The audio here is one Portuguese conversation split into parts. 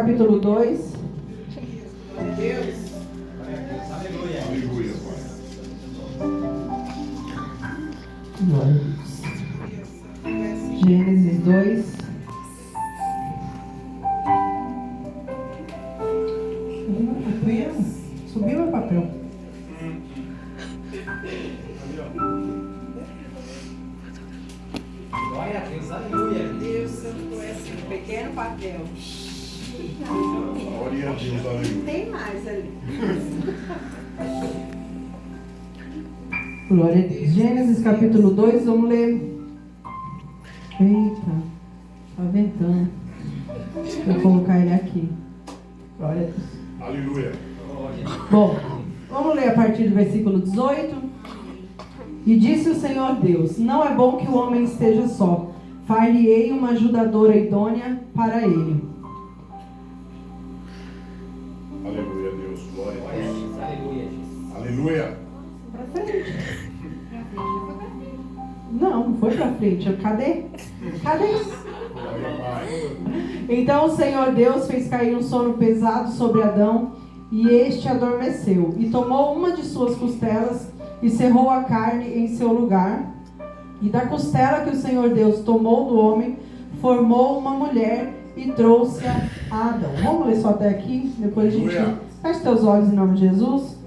Capítulo 2. Deus. Aleluia. Aleluia. Glória a Deus. Gênesis 2. Subiu meu papel. Glória a Deus, aleluia. Deus Santo, esse pequeno papel. Glória a Deus, aleluia. Tem mais ali. Glória a Deus. Gênesis capítulo 2, vamos ler. Eita, tá ventando. Vou colocar ele aqui. Glória a Deus. Aleluia. Bom, vamos ler a partir do versículo 18. E disse o Senhor Deus: não é bom que o homem esteja só. Far-lhe-ei uma ajudadora idônea para ele. Aleluia, Deus. Glória a Glória a Deus. Deus, aleluia, Jesus. Aleluia. Pra frente. Não foi pra frente. Cadê? Glória, Pai. Então o Senhor Deus fez cair um sono pesado sobre Adão, e este adormeceu, e tomou uma de suas costelas, e cerrou a carne em seu lugar. E da costela que o Senhor Deus tomou do homem, formou uma mulher e trouxe-a a Adão. Vamos ler só até aqui, depois a gente... Aleluia. Feche teus olhos em nome de Jesus.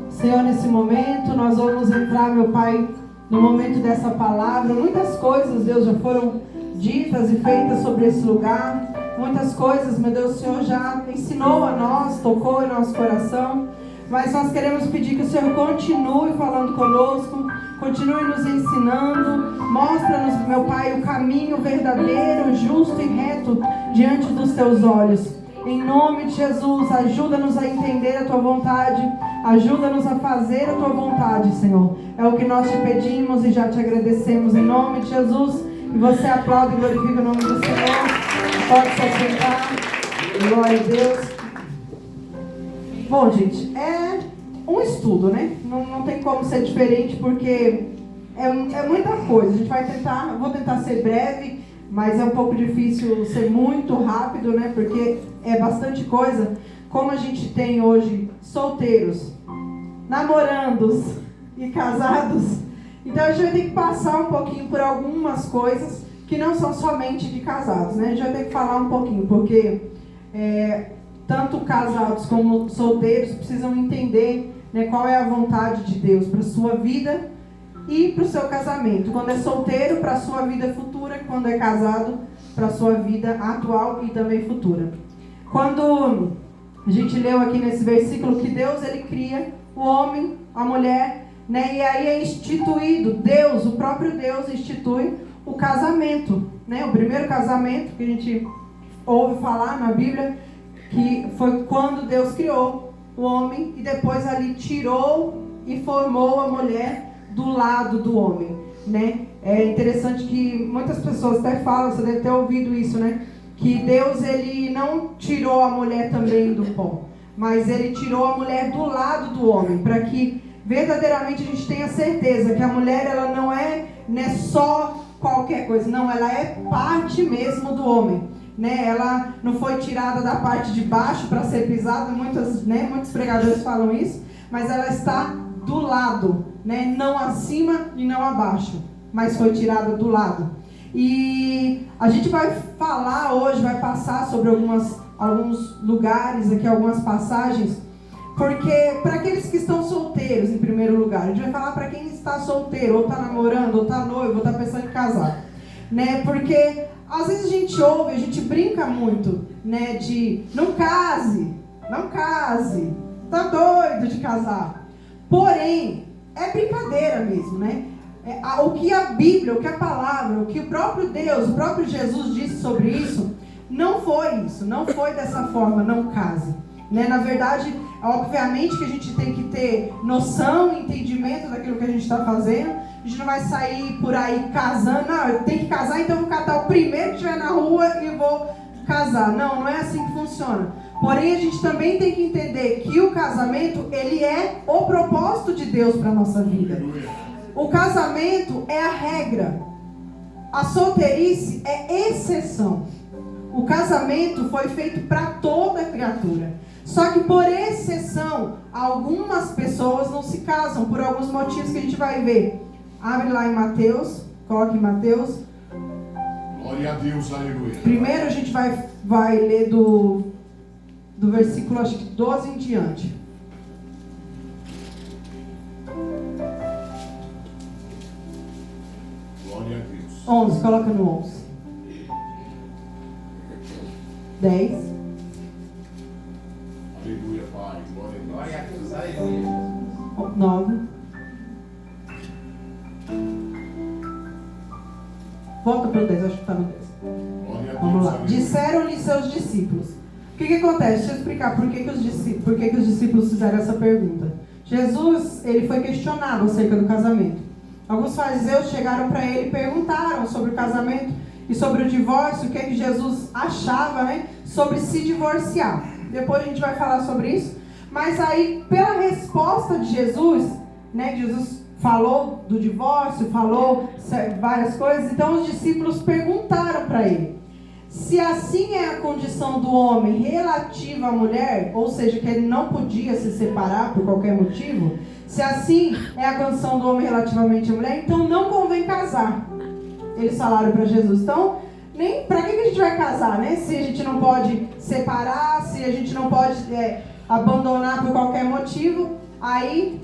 Senhor, nesse momento nós vamos entrar, meu Pai, no momento dessa palavra. Muitas coisas, Deus, já foram ditas e feitas sobre esse lugar. Muitas coisas, meu Deus, o Senhor já ensinou a nós, tocou em nosso coração. Mas nós queremos pedir que o Senhor continue falando conosco, continue nos ensinando. Mostra-nos, meu Pai, o caminho verdadeiro, justo e reto diante dos teus olhos. Em nome de Jesus, ajuda-nos a entender a tua vontade, ajuda-nos a fazer a tua vontade, Senhor. É o que nós te pedimos e já te agradecemos em nome de Jesus. E você aplaude e glorifica o nome do Senhor. Pode se assentar. Glória a Deus. Bom, gente, é um estudo, né? Não tem como ser diferente, porque é muita coisa. A gente vai tentar, vou tentar ser breve, mas é um pouco difícil ser muito rápido, né? Porque é bastante coisa. Como a gente tem hoje solteiros, namorandos e casados, então a gente vai ter que passar um pouquinho por algumas coisas que não são somente de casados, né? A gente vai ter que falar um pouquinho, porque tanto casados como solteiros precisam entender, né, qual é a vontade de Deus para a sua vida e para o seu casamento. Quando é solteiro, para a sua vida futura. Quando é casado, para a sua vida atual e também futura. Quando a gente leu aqui nesse versículo que Deus, ele cria o homem, a mulher, né, e aí é instituído, Deus, o próprio Deus institui o casamento, né, o primeiro casamento que a gente ouve falar na Bíblia, que foi quando Deus criou o homem e depois ali tirou e formou a mulher do lado do homem, né? É interessante que muitas pessoas até falam, você deve ter ouvido isso, né? Que Deus, ele não tirou a mulher também do pó, mas ele tirou a mulher do lado do homem, para que verdadeiramente a gente tenha certeza que a mulher, ela não é, né, só qualquer coisa, não, ela é parte mesmo do homem. Né, ela não foi tirada da parte de baixo para ser pisada, muitos pregadores falam isso, mas ela está do lado, né, não acima e não abaixo, mas foi tirada do lado. E a gente vai falar hoje, vai passar sobre alguns lugares aqui, algumas passagens, porque para aqueles que estão solteiros, em primeiro lugar, a gente vai falar para quem está solteiro, ou está namorando, ou está noivo, ou está pensando em casar, né, porque às vezes a gente ouve, a gente brinca muito, né, de não case, tá doido de casar. Porém, é brincadeira mesmo, né? O que a Bíblia, o que a palavra, o que o próprio Deus, o próprio Jesus disse sobre isso, não foi isso, não foi dessa forma, não case. Né? Na verdade, obviamente que a gente tem que ter noção e entendimento daquilo que a gente está fazendo. A gente não vai sair por aí casando, não, eu tenho que casar, então eu vou catar o primeiro que estiver na rua e vou casar. Não é assim que funciona. Porém, a gente também tem que entender que o casamento, ele é o propósito de Deus para a nossa vida. O casamento é a regra. A solteirice é exceção. o casamento foi feito para toda criatura. Só que por exceção, algumas pessoas não se casam por alguns motivos que a gente vai ver. Abre lá em Mateus, coloque em Mateus. Glória a Deus, aleluia. Primeiro a gente vai ler do versículo, acho que 12 em diante. Glória a Deus. 11, coloca no 11. 10. Aleluia, Pai. Glória a Deus. 9. Volta para o 10, acho que está no 10. Glória a Deus. Vamos lá. Aleluia. Disseram-lhe seus discípulos. O que acontece? Deixa eu explicar por que os discípulos fizeram essa pergunta. Jesus, ele foi questionado acerca do casamento. Alguns fariseus chegaram para ele e perguntaram sobre o casamento e sobre o divórcio, o que Jesus achava, né, sobre se divorciar. Depois a gente vai falar sobre isso. Mas aí, pela resposta de Jesus, né, Jesus falou do divórcio, falou várias coisas, então os discípulos perguntaram para ele: se assim é a condição do homem relativa à mulher, ou seja, que ele não podia se separar por qualquer motivo, se assim é a condição do homem relativamente à mulher, então não convém casar. Eles falaram para Jesus. Então, nem para que a gente vai casar, né? Se a gente não pode separar, se a gente não pode abandonar por qualquer motivo. Aí,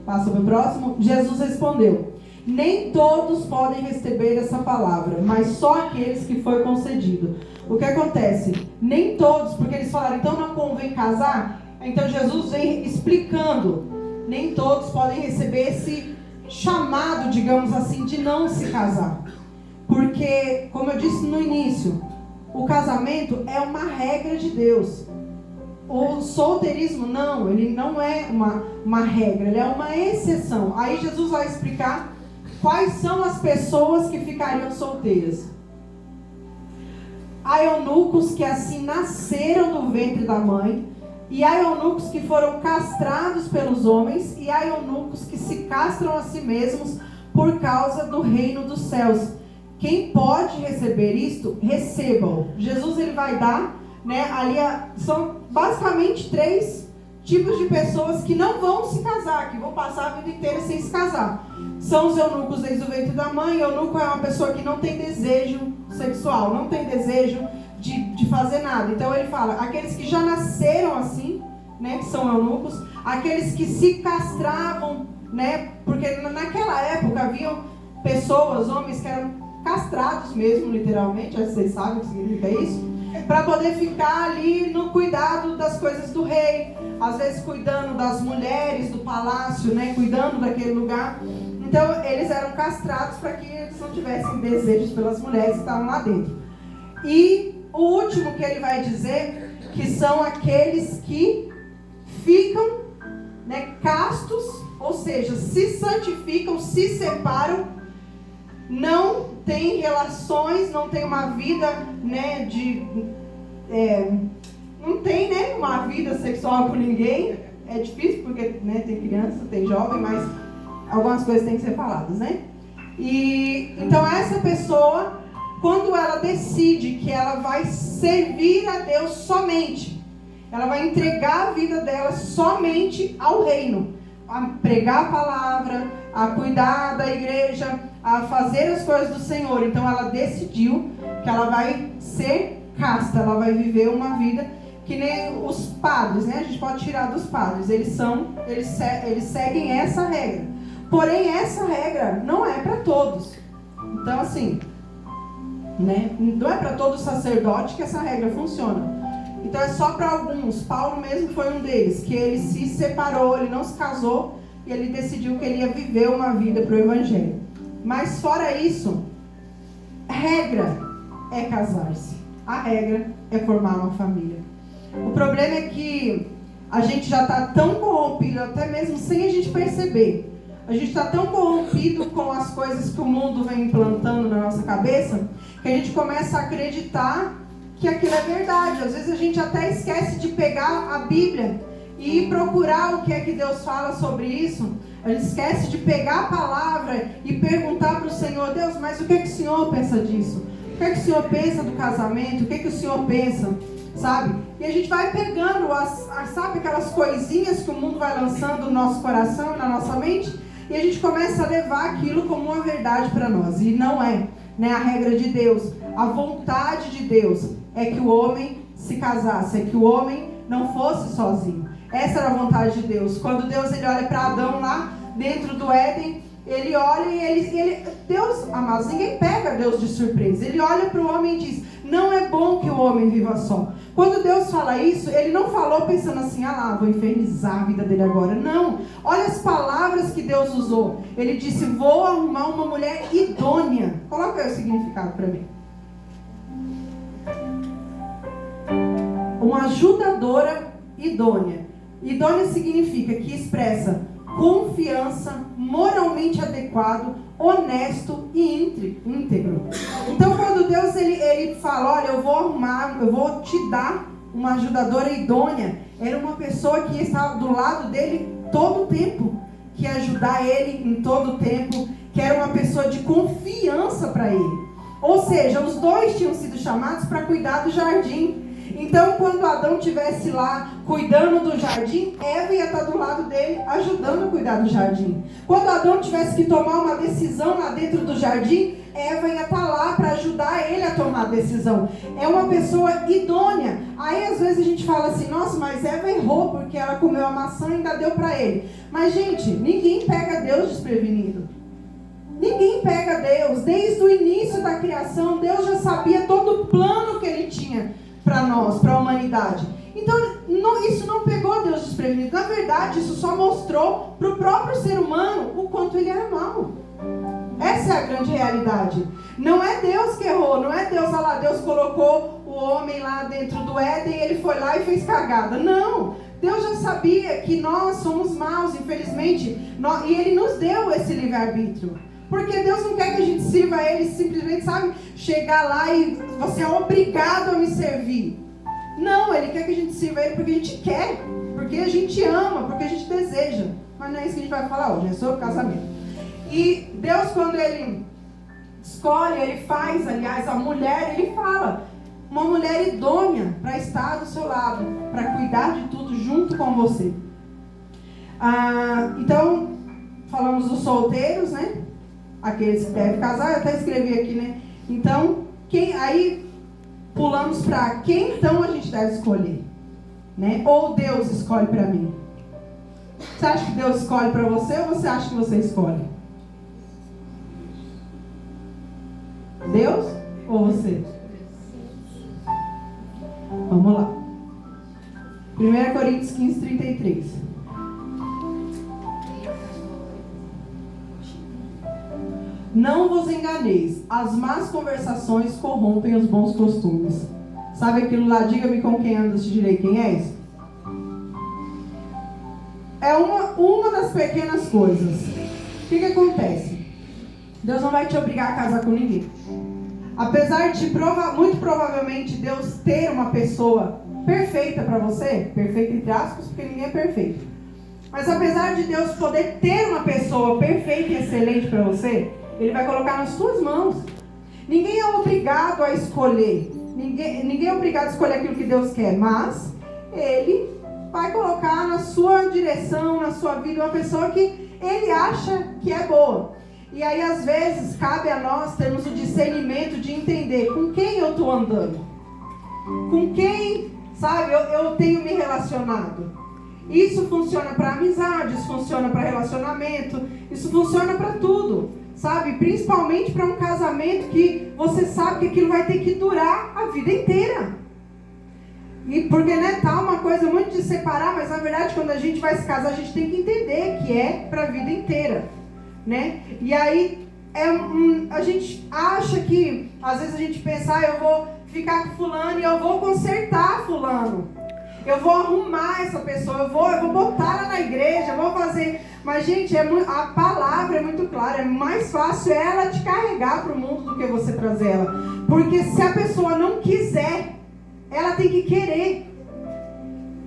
passa para o próximo. Jesus respondeu: nem todos podem receber essa palavra, mas só aqueles que foi concedido. O que acontece? Nem todos, porque eles falaram, então não convém casar. Então Jesus vem explicando, nem todos podem receber esse chamado, digamos assim, de não se casar. Porque, como eu disse no início, o casamento é uma regra de Deus. O solteirismo não, ele não é uma regra, ele é uma exceção. Aí Jesus vai explicar quais são as pessoas que ficariam solteiras. Há eunucos que assim nasceram do ventre da mãe, e há eunucos que foram castrados pelos homens, e há eunucos que se castram a si mesmos por causa do reino dos céus. Quem pode receber isto, receba-o. Jesus, ele vai dar, né, ali são basicamente 3 tipos de pessoas que não vão se casar, que vão passar a vida inteira sem se casar. São os eunucos desde o ventre da mãe. Eunuco é uma pessoa que não tem desejo sexual, não tem desejo de fazer nada. Então ele fala, aqueles que já nasceram assim, né, que são eunucos, aqueles que se castravam, né, porque naquela época haviam pessoas, homens que eram castrados mesmo, literalmente, acho que vocês sabem o que significa isso, para poder ficar ali no cuidado das coisas do rei, às vezes cuidando das mulheres do palácio, né, cuidando daquele lugar. Então eles eram castrados para que eles não tivessem desejos pelas mulheres que estavam lá dentro. E o último que ele vai dizer, que são aqueles que ficam, né, castos, ou seja, se santificam, se separam, não tem relações, não tem uma vida, né, não tem, né, uma vida sexual com ninguém. É difícil porque, né, tem criança, tem jovem, mas algumas coisas têm que ser faladas, né? E então essa pessoa, quando ela decide que ela vai servir a Deus somente, ela vai entregar a vida dela somente ao reino, a pregar a palavra, a cuidar da igreja, a fazer as coisas do Senhor. Então ela decidiu que ela vai ser casta, ela vai viver uma vida que nem os padres, né? A gente pode tirar dos padres, eles seguem essa regra. Porém, essa regra não é para todos. Então, assim, né? Não é para todo sacerdote que essa regra funciona. Então, é só para alguns. Paulo mesmo foi um deles, que ele se separou, ele não se casou, e ele decidiu que ele ia viver uma vida para o Evangelho. Mas, fora isso, regra é casar-se. A regra é formar uma família. O problema é que a gente já está tão corrompido, até mesmo sem a gente perceber. A gente está tão corrompido com as coisas que o mundo vem implantando na nossa cabeça, que a gente começa a acreditar que aquilo é verdade. Às vezes a gente até esquece de pegar a Bíblia e procurar o que é que Deus fala sobre isso. A gente esquece de pegar a palavra e perguntar para o Senhor: Deus, mas o que é que o Senhor pensa disso? O que é que o Senhor pensa do casamento? O que é que o Senhor pensa, sabe? E a gente vai pegando, sabe, aquelas coisinhas que o mundo vai lançando no nosso coração e na nossa mente, e a gente começa a levar aquilo como uma verdade para nós. E não é, né, a regra de Deus. A vontade de Deus é que o homem se casasse, é que o homem não fosse sozinho. Essa era a vontade de Deus. Quando Deus ele olha para Adão lá dentro do Éden, ele olha e ele Deus, amados, ninguém pega Deus de surpresa. Ele olha para o homem e diz: não é bom que o homem viva só. Quando Deus fala isso, ele não falou pensando assim: ah lá, vou infernizar a vida dele agora. Não, olha as palavras que Deus usou. Ele disse: vou arrumar uma mulher idônea. Coloca aí o significado para mim. Uma ajudadora idônea. Idônea significa que expressa confiança, moralmente adequado, honesto e íntegro. Então, quando Deus ele fala: olha, eu vou te dar uma ajudadora idônea, era uma pessoa que estava do lado dele todo o tempo, que ia ajudar ele em todo o tempo, que era uma pessoa de confiança para ele. Ou seja, os dois tinham sido chamados para cuidar do jardim. Então, quando Adão estivesse lá cuidando do jardim, Eva ia estar do lado dele, ajudando a cuidar do jardim. Quando Adão tivesse que tomar uma decisão lá dentro do jardim, Eva ia estar lá para ajudar ele a tomar a decisão. É uma pessoa idônea. Aí, às vezes, a gente fala assim: nossa, mas Eva errou porque ela comeu a maçã e ainda deu para ele. Mas, gente, ninguém pega Deus desprevenido. Ninguém pega Deus. Desde o início da criação, Deus já sabia todo o plano que ele tinha para nós, para a humanidade. Então, isso não pegou Deus desprevenido. Na verdade, isso só mostrou para o próprio ser humano o quanto ele era mau. Essa é a grande realidade. Não é Deus que errou, não é Deus, olha lá, Deus colocou o homem lá dentro do Éden, ele foi lá e fez cagada. Não, Deus já sabia que nós somos maus, infelizmente, e ele nos deu esse livre-arbítrio. Porque Deus não quer que a gente sirva a Ele simplesmente, sabe, chegar lá e você é obrigado a me servir. Não, Ele quer que a gente sirva a Ele porque a gente quer, porque a gente ama, porque a gente deseja. Mas não é isso que a gente vai falar hoje, é sobre casamento. E Deus, quando Ele escolhe, Ele faz, aliás, a mulher, Ele fala: uma mulher idônea para estar do seu lado, para cuidar de tudo junto com você. Então, falamos dos solteiros, né? Aqueles que devem casar, eu até escrevi aqui, né? Então, aí pulamos para quem então a gente deve escolher, né? Ou Deus escolhe para mim? Você acha que Deus escolhe para você ou você acha que você escolhe? Deus ou você? Vamos lá. 1 Coríntios 15, 33. Não vos enganeis, as más conversações corrompem os bons costumes. Sabe aquilo lá, diga-me com quem andas, te direi quem és? É uma das pequenas coisas. O que acontece? Deus não vai te obrigar a casar com ninguém. Apesar de muito provavelmente Deus ter uma pessoa perfeita para você, perfeita entre aspas, porque ninguém é perfeito. Mas apesar de Deus poder ter uma pessoa perfeita e excelente para você, Ele vai colocar nas suas mãos. Ninguém é obrigado a escolher. Ninguém é obrigado a escolher aquilo que Deus quer. Mas Ele vai colocar na sua direção, na sua vida, uma pessoa que Ele acha que é boa. E aí, às vezes, cabe a nós termos o discernimento de entender com quem eu estou andando. Com quem, sabe, eu tenho me relacionado. Isso funciona para amizade, isso funciona para relacionamento, isso funciona para tudo. Sabe, principalmente para um casamento que você sabe que aquilo vai ter que durar a vida inteira. E porque, né, tá uma coisa muito de separar, mas na verdade quando a gente vai se casar, a gente tem que entender que é para a vida inteira, né? E aí a gente acha que, às vezes a gente pensa: eu vou ficar com fulano e eu vou consertar fulano. Eu vou arrumar essa pessoa, eu vou botar ela na igreja, eu vou fazer... Mas, gente, a palavra é muito clara. É mais fácil ela te carregar para o mundo do que você trazer ela. Porque se a pessoa não quiser, ela tem que querer.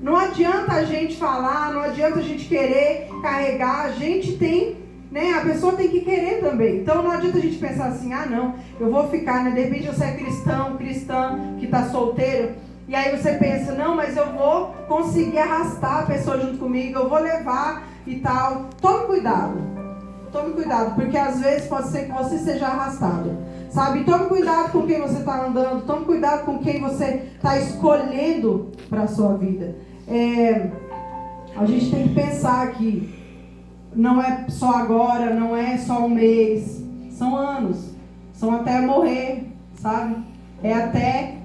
Não adianta a gente falar, não adianta a gente querer carregar. A gente tem né? A pessoa tem que querer também. Então não adianta a gente pensar assim, ah não, eu vou ficar, né? De repente você é cristã que está solteiro, e aí você pensa, não, mas eu vou conseguir arrastar a pessoa junto comigo, eu vou levar e tal. Tome cuidado, porque às vezes pode ser que você seja arrastado, sabe? Tome cuidado com quem você está andando, tome cuidado com quem você está escolhendo para a sua vida. A gente tem que pensar que não é só agora, não é só um mês, são anos, são até morrer, sabe? É até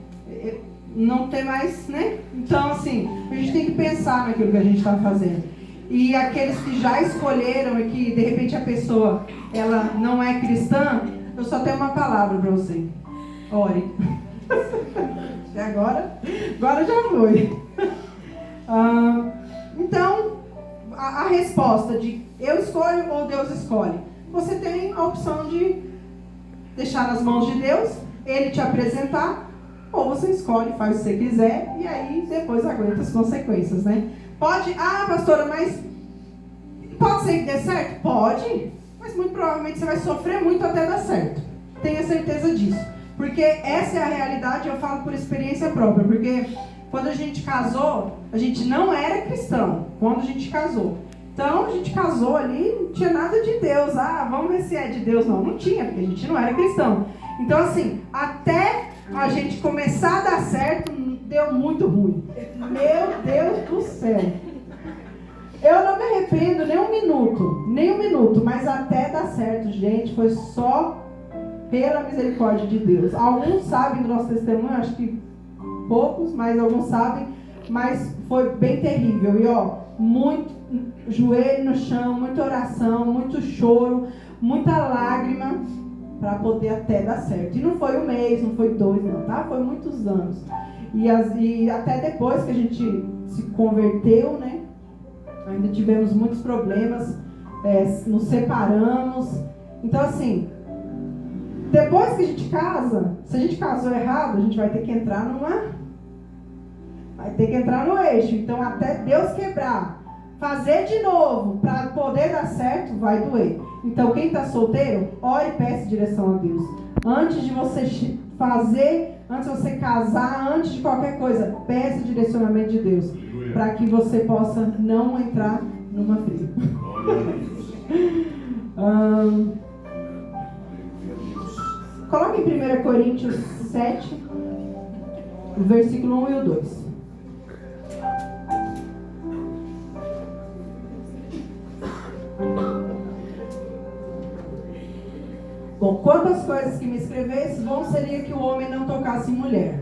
não ter mais, né? Então, assim, a gente tem que pensar naquilo que a gente está fazendo. E aqueles que já escolheram e que, de repente, a pessoa, ela não é cristã, eu só tenho uma palavra para você. Ore. E agora já foi. Então, a resposta de eu escolho ou Deus escolhe. Você tem a opção de deixar nas mãos de Deus, Ele te apresentar, ou você escolhe, faz o que você quiser, e aí depois aguenta as consequências, né? Pode, pastora, mas pode ser que dê certo? Pode, mas muito provavelmente você vai sofrer muito até dar certo. Tenha certeza disso. Porque essa é a realidade, eu falo por experiência própria, porque quando a gente casou, a gente não era cristão, quando a gente casou. Então, a gente casou ali, não tinha nada de Deus. Vamos ver se é de Deus. Não tinha, porque a gente não era cristão. Então, assim, até a gente começar a dar certo, deu muito ruim. Meu Deus do céu. Eu não me arrependo nem um minuto, mas até dar certo, gente, foi só pela misericórdia de Deus. Alguns sabem do nosso testemunho, acho que poucos, mas alguns sabem, mas foi bem terrível. E muito joelho no chão, muita oração, muito choro, muita lágrima para poder até dar certo. E não foi um mês, não foi 2, não, tá? Foi muitos anos. E até depois que a gente se converteu, né? Ainda tivemos muitos problemas, nos separamos. Então, assim, depois que a gente casa, se a gente casou errado, a gente vai ter que entrar no eixo. Então, até Deus quebrar, fazer de novo para poder dar certo, vai doer. Então, quem está solteiro, ore e peça direção a Deus. Antes de você fazer, antes de você casar, antes de qualquer coisa, peça direcionamento de Deus. Para que você possa não entrar numa fria. Coloque em 1 Coríntios 7, o versículo 1 e o 2. Bom, quanto às coisas que me escrevesse, bom seria que o homem não tocasse em mulher.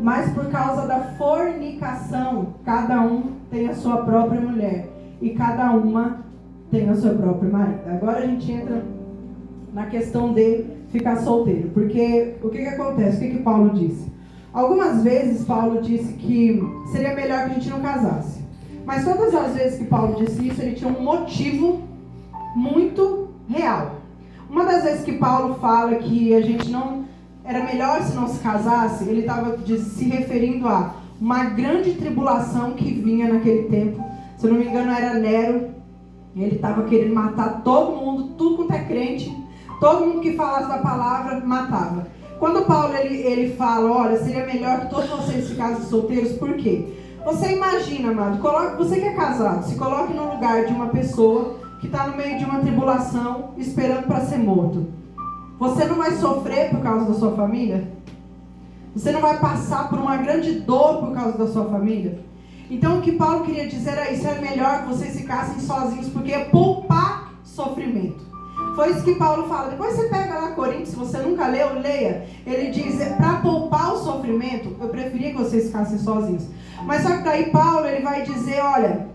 Mas por causa da fornicação, cada um tem a sua própria mulher, e cada uma tem o seu próprio marido. Agora a gente entra na questão de ficar solteiro. Porque o que acontece? O que Paulo disse? Algumas vezes Paulo disse que seria melhor que a gente não casasse. Mas todas as vezes que Paulo disse isso, ele tinha um motivo muito real. Uma das vezes que Paulo fala que a gente não... era melhor se não se casasse, ele estava se referindo a uma grande tribulação que vinha naquele tempo. Se eu não me engano, era Nero. Ele estava querendo matar todo mundo, tudo quanto é crente. Todo mundo que falasse da palavra, matava. Quando Paulo ele fala, olha, seria melhor que todos vocês ficassem solteiros, por quê? Você imagina, amado, você que é casado, se coloque no lugar de uma pessoa que está no meio de uma tribulação, esperando para ser morto. Você não vai sofrer por causa da sua família? Você não vai passar por uma grande dor por causa da sua família? Então o que Paulo queria dizer era isso, é melhor que vocês ficassem sozinhos, porque é poupar sofrimento. Foi isso que Paulo fala. Depois você pega lá Coríntios, se você nunca leu, leia. Ele diz, para poupar o sofrimento, eu preferia que vocês ficassem sozinhos. Mas só que daí Paulo ele vai dizer, olha,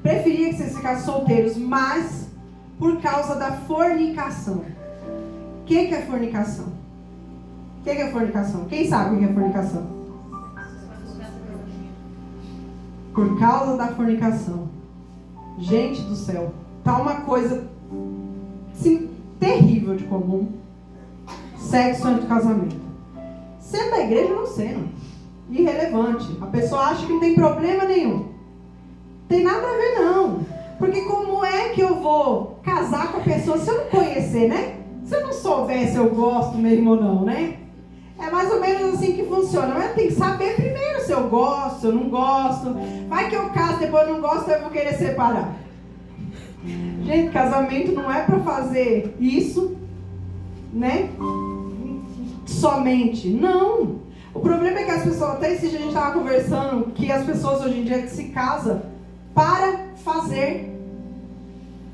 preferia que vocês ficassem solteiros, mas por causa da fornicação. O que é fornicação? O que é fornicação? Quem sabe o que é fornicação? Por causa da fornicação. Gente do céu, tá uma coisa assim, terrível de comum. Sexo antes do casamento. Sendo da igreja ou não sendo. Irrelevante. A pessoa acha que não tem problema nenhum. Tem nada a ver não. Porque como é que eu vou casar com a pessoa se eu não conhecer, né? Se eu não souber se eu gosto mesmo ou não, né? É mais ou menos assim que funciona. Mas tem que saber primeiro se eu gosto, se eu não gosto. Vai que eu caso, depois eu não gosto, eu vou querer separar. Gente, casamento não é para fazer isso, né? Somente. Não. O problema é que as pessoas, até esse dia a gente estava conversando, que as pessoas hoje em dia se casam para fazer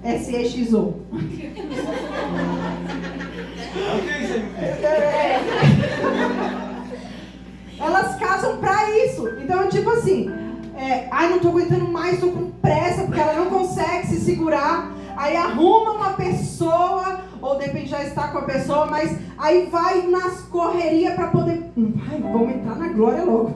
SEXO. Elas casam para isso. Então, tipo assim, ai, não tô aguentando mais, tô com pressa, porque ela não consegue se segurar. Aí arruma uma pessoa, ou de repente já está com a pessoa, mas aí vai nas correrias para poder... Ai, vamos entrar na glória logo.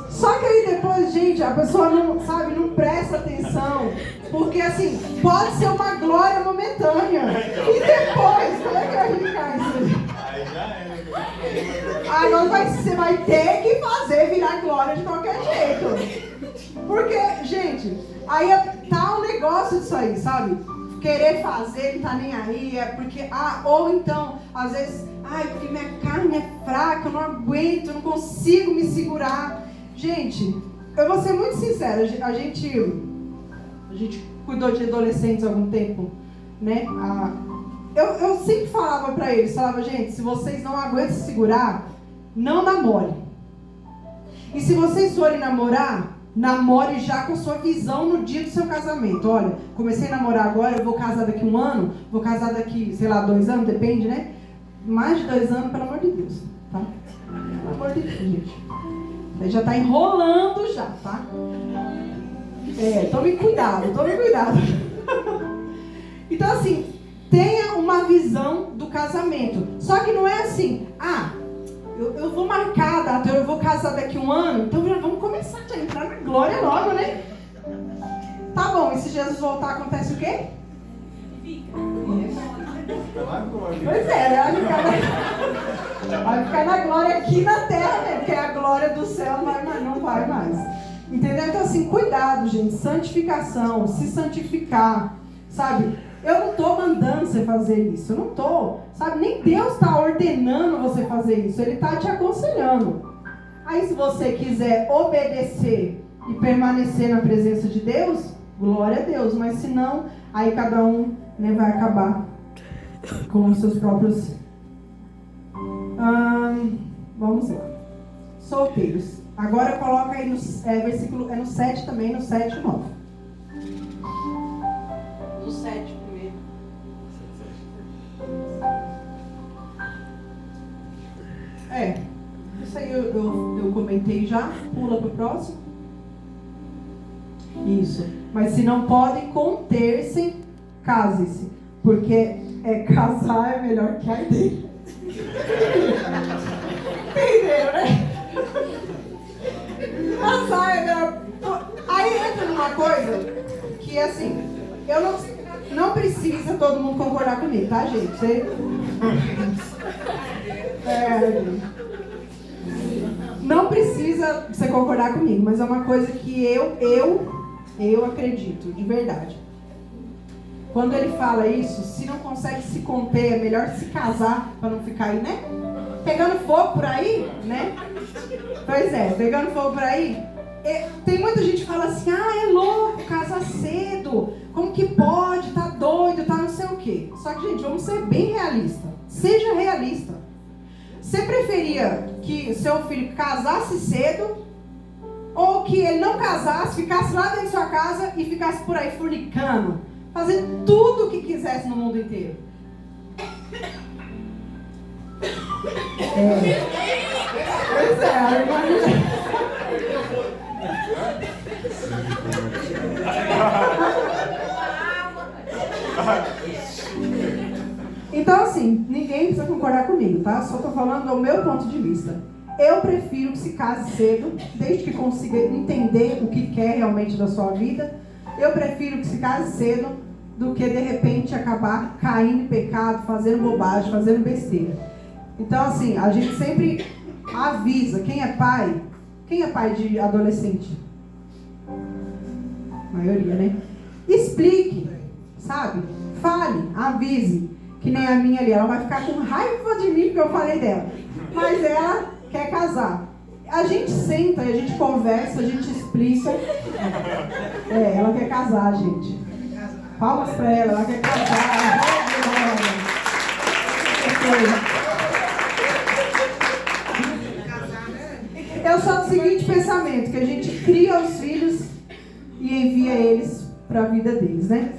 Só que aí depois, gente, a pessoa não, sabe, não presta atenção. Porque assim, pode ser uma glória momentânea. E depois, como é que vai ficar isso? Agora você vai ter que fazer virar glória de qualquer jeito. Porque, gente, aí tá um negócio disso aí, sabe? Querer fazer, não tá nem aí, é porque, ou então, às vezes, porque minha carne é fraca, eu não aguento, eu não consigo me segurar. Gente, eu vou ser muito sincera, a gente cuidou de adolescentes há algum tempo, né? Eu sempre falava pra eles, gente, se vocês não aguentam se segurar, não namore. E se vocês forem namorar, namore já com sua visão no dia do seu casamento. Olha, comecei a namorar agora, eu vou casar daqui 1 ano, vou casar daqui, 2 anos, depende, né? Mais de 2 anos, pelo amor de Deus, tá? Pelo amor de Deus, gente. Você já tá enrolando já, tá? Tome cuidado. Então assim, tenha uma visão do casamento. Só que não é assim, eu vou marcar a data, eu vou casar daqui 1 ano, então já vamos começar a entrar na glória logo, né? Tá bom, e se Jesus voltar, acontece o quê? Pois é, vai ficar na glória aqui na terra, né? Porque a glória do céu não vai mais. Entendeu? Então assim, cuidado, gente, santificação, se santificar, sabe? Eu não estou mandando você fazer isso, eu não estou, sabe? Nem Deus está ordenando você fazer isso, Ele está te aconselhando. Aí se você quiser obedecer e permanecer na presença de Deus, glória a Deus, mas se não, aí cada um, né, vai acabar com os seus próprios... vamos lá. Solteiros. Agora coloca aí no versículo, no 7 também, no 7 e 9. No 7 primeiro. Isso aí eu comentei já. Pula para o próximo. Isso. Mas se não podem conter-se, case-se. Porque casar é melhor que arder. Entenderam, né? Casar é melhor. Aí entra numa coisa que assim, eu não precisa todo mundo concordar comigo, tá, gente? Não precisa você concordar comigo, mas é uma coisa que eu acredito, de verdade. Quando ele fala isso, se não consegue se conter, é melhor se casar para não ficar aí, né? Pegando fogo por aí, né? Pois é, pegando fogo por aí. Tem muita gente que fala assim, é louco, casar cedo. Como que pode? Tá doido, tá não sei o quê. Só que, gente, vamos ser bem realistas. Seja realista. Você preferia que seu filho casasse cedo ou que ele não casasse, ficasse lá dentro da sua casa e ficasse por aí fornicando, fazendo tudo o que quisesse no mundo inteiro? Pois é, a irmã... Então assim, ninguém precisa concordar comigo, tá? Só tô falando do meu ponto de vista. Eu prefiro que se case cedo, desde que consiga entender o que quer realmente da sua vida. Eu prefiro que se case cedo do que de repente acabar caindo em pecado, fazendo bobagem, fazendo besteira. Então assim, a gente sempre avisa. Quem é pai de adolescente? maioria, né? Explique, sabe? Fale, avise, que nem a minha ali. Ela vai ficar com raiva de mim porque eu falei dela. Mas ela quer casar. A gente senta, a gente conversa, a gente explica. Ela quer casar, gente. Palmas pra ela quer casar. Eu sou do seguinte pensamento, que a gente cria os filhos e envia eles para a vida deles, né?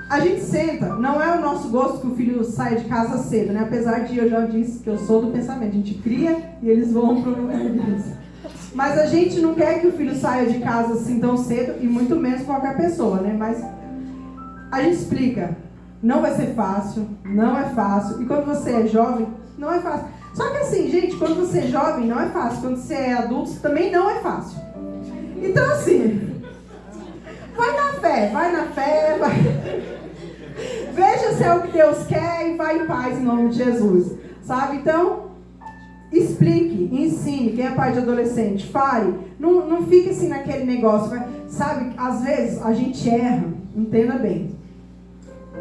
A gente senta, não é o nosso gosto que o filho saia de casa cedo, né? Apesar de eu já disse que eu sou do pensamento, a gente cria e eles vão para o lugar deles. Mas a gente não quer que o filho saia de casa assim tão cedo, e muito menos qualquer pessoa, né? Mas a gente explica, não vai ser fácil, não é fácil, e quando você é jovem, não é fácil. Só que assim, gente, quando você é jovem não é fácil, quando você é adulto também não é fácil. Então assim, vai na fé, vai. Veja se é o que Deus quer e vai em paz em nome de Jesus, sabe? Então, explique, ensine, quem é pai de adolescente, fale, não fique assim naquele negócio, sabe? Às vezes a gente erra, entenda bem.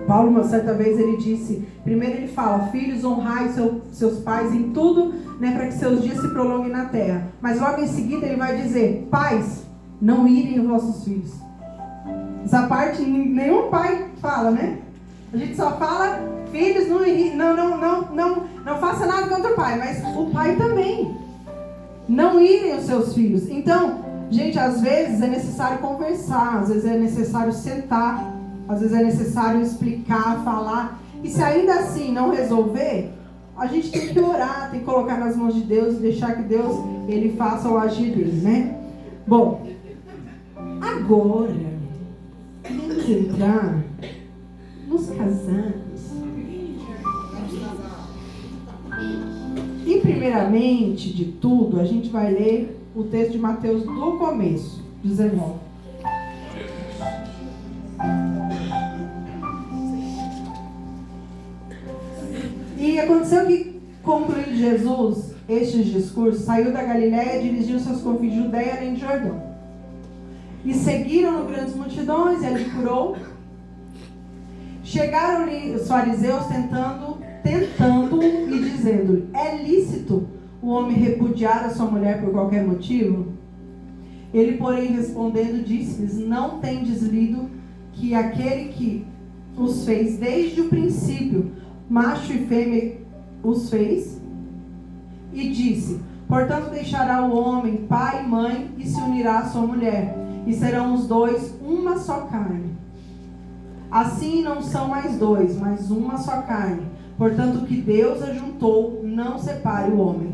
Paulo, uma certa vez, ele disse, primeiro ele fala, filhos, honrai seus pais em tudo, né, para que seus dias se prolonguem na terra. Mas logo em seguida ele vai dizer, pais, não irem os vossos filhos. Essa parte nenhum pai fala, né? A gente só fala, filhos, não faça nada contra o pai, mas o pai também. Não irem os seus filhos. Então, gente, às vezes é necessário conversar, às vezes é necessário sentar, às vezes é necessário explicar, falar. E se ainda assim não resolver, a gente tem que orar, tem que colocar nas mãos de Deus e deixar que Deus, ele faça o agir dele, né? Bom, agora, vamos entrar nos casados. E primeiramente de tudo, a gente vai ler o texto de Mateus do começo, 19. E aconteceu que, concluindo Jesus estes discursos, saiu da Galiléia e dirigiu-se aos confins de Judeia, além de Jordão. E seguiram-no grandes multidões, e ele curou. Chegaram-lhe os fariseus tentando e dizendo-lhe, é lícito o homem repudiar a sua mulher por qualquer motivo? Ele, porém, respondendo, disse-lhes, não tendes lido que aquele que os fez desde o princípio, macho e fêmea os fez? E disse, portanto deixará o homem pai e mãe e se unirá à sua mulher, e serão os dois uma só carne. Assim não são mais dois, mas uma só carne. Portanto, o que Deus ajuntou, não separe o homem.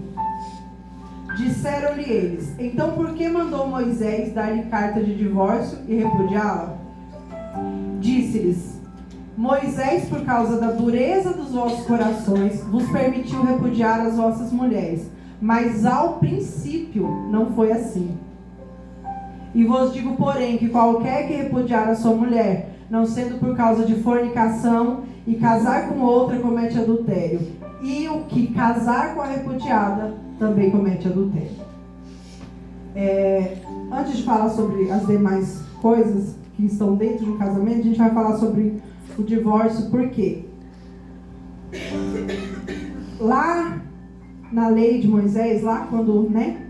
Disseram-lhe eles, então por que mandou Moisés dar-lhe carta de divórcio e repudiá-la? Disse-lhes, Moisés, por causa da dureza dos vossos corações, vos permitiu repudiar as vossas mulheres, mas ao princípio não foi assim. E vos digo, porém, que qualquer que repudiar a sua mulher, não sendo por causa de fornicação, e casar com outra, comete adultério. E o que casar com a repudiada, também comete adultério. Antes de falar sobre as demais coisas que estão dentro de um casamento, a gente vai falar sobre o divórcio, por quê? Lá na lei de Moisés, lá quando, né,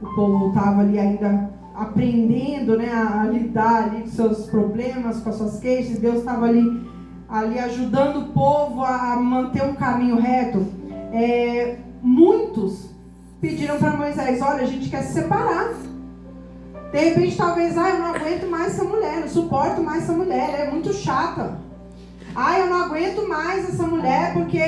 o povo estava ali ainda aprendendo, né, a lidar ali com seus problemas, com as suas queixas, Deus estava ali ajudando o povo a manter um caminho reto. Muitos pediram para Moisés, olha, a gente quer se separar. De repente, talvez, eu não aguento mais essa mulher, não suporto mais essa mulher, ela é muito chata. Eu não aguento mais essa mulher porque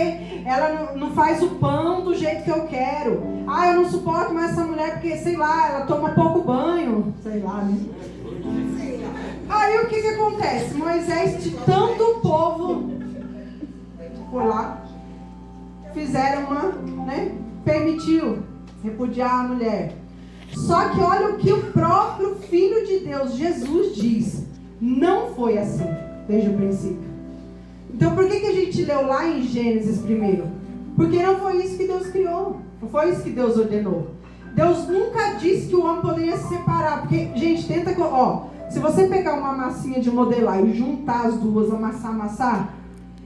ela não faz o pão do jeito que eu quero. Eu não suporto mais essa mulher porque, sei lá, ela toma pouco banho. Sei lá, né? Aí o que acontece? Moisés, de tanto povo, foi lá, fizeram permitiu repudiar a mulher. Só que olha o que o próprio Filho de Deus, Jesus, diz. Não foi assim, desde o princípio. Então por que a gente leu lá em Gênesis primeiro? Porque não foi isso que Deus criou. Não foi isso que Deus ordenou. Deus nunca disse que o homem poderia se separar. Porque, gente, Se você pegar uma massinha de modelar e juntar as duas, amassar,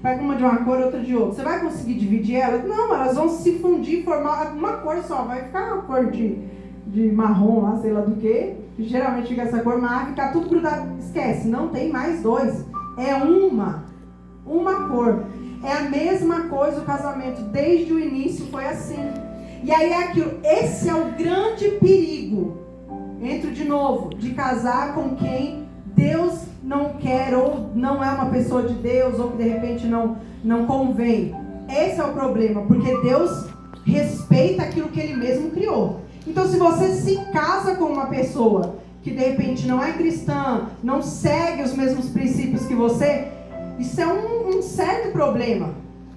pega uma de uma cor e outra de outra, você vai conseguir dividir elas? Não, elas vão se fundir, formar uma cor só. Vai ficar uma cor de marrom lá, sei lá do que. Geralmente fica essa cor, mas vai ficar tudo grudado. Esquece, não tem mais dois. É uma cor. É a mesma coisa o casamento. Desde o início foi assim. E aí é aquilo. Esse é o grande perigo. Entro de novo, de casar com quem Deus não quer, ou não é uma pessoa de Deus, ou que de repente não convém. Esse é o problema, porque Deus respeita aquilo que Ele mesmo criou. Então, se você se casa com uma pessoa que de repente não é cristã, não segue os mesmos princípios que você, isso é um certo problema,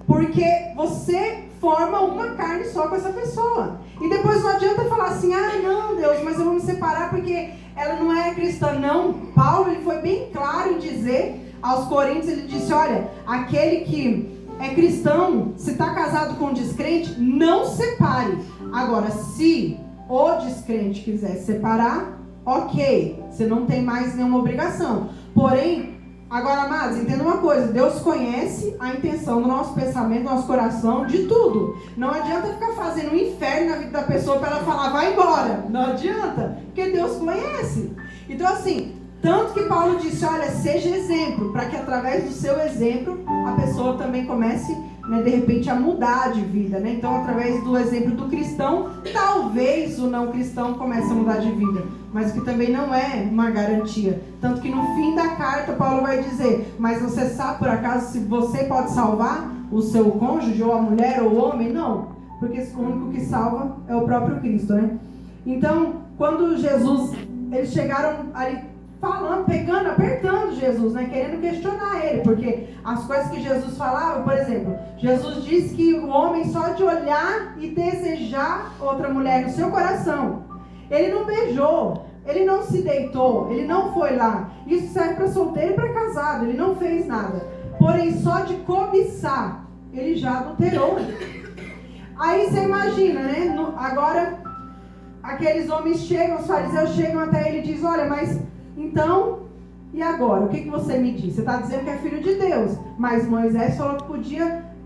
porque você forma uma carne só com essa pessoa. E depois não adianta falar assim, não, Deus, mas eu vou me separar porque ela não é cristã. Não, Paulo ele foi bem claro em dizer aos Coríntios, ele disse, olha, aquele que é cristão, se está casado com um descrente, não separe. Agora, se o descrente quiser separar, ok, você não tem mais nenhuma obrigação. Porém, agora, amados, entenda uma coisa, Deus conhece a intenção do nosso pensamento, do nosso coração, de tudo. Não adianta ficar fazendo um inferno na vida da pessoa para ela falar, vai embora. Não adianta, porque Deus conhece. Então, assim, tanto que Paulo disse, olha, seja exemplo, para que através do seu exemplo, a pessoa também comece, de repente, a mudar de vida, né? Então, através do exemplo do cristão, talvez o não cristão comece a mudar de vida, mas que também não é uma garantia. Tanto que no fim da carta, Paulo vai dizer, mas você sabe, por acaso, se você pode salvar o seu cônjuge, ou a mulher, ou o homem? Não, porque o único que salva é o próprio Cristo, né? Então, quando Jesus, eles chegaram ali, falando, pegando, apertando Jesus, né? Querendo questionar ele, porque as coisas que Jesus falava, por exemplo, Jesus disse que o homem só de olhar e desejar outra mulher no seu coração, ele não beijou, ele não se deitou, ele não foi lá. Isso serve para solteiro e para casado, ele não fez nada. Porém, só de cobiçar, ele já adulterou. Aí você imagina, né? Agora, aqueles homens chegam, os fariseus chegam até ele e dizem, olha, mas então, e agora? O que você me diz? Você está dizendo que é filho de Deus, mas Moisés falou que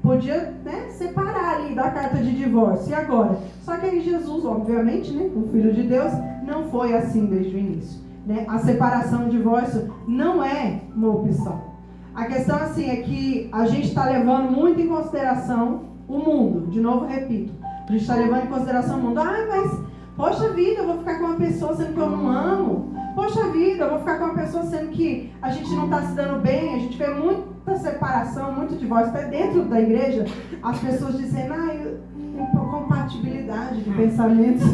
podia né, separar ali, dar carta de divórcio. E agora? Só que aí Jesus, obviamente, né, o filho de Deus, não foi assim desde o início. Né? A separação, o divórcio, não é uma opção. A questão assim é que a gente está levando muito em consideração o mundo. De novo, repito. A gente está levando em consideração o mundo. Mas, poxa vida, eu vou ficar com uma pessoa sendo que eu não amo. Poxa vida, eu vou ficar com uma pessoa sendo que a gente não está se dando bem. A gente vê muita separação, muito divórcio. Até dentro da igreja, as pessoas dizendo, incompatibilidade de pensamentos.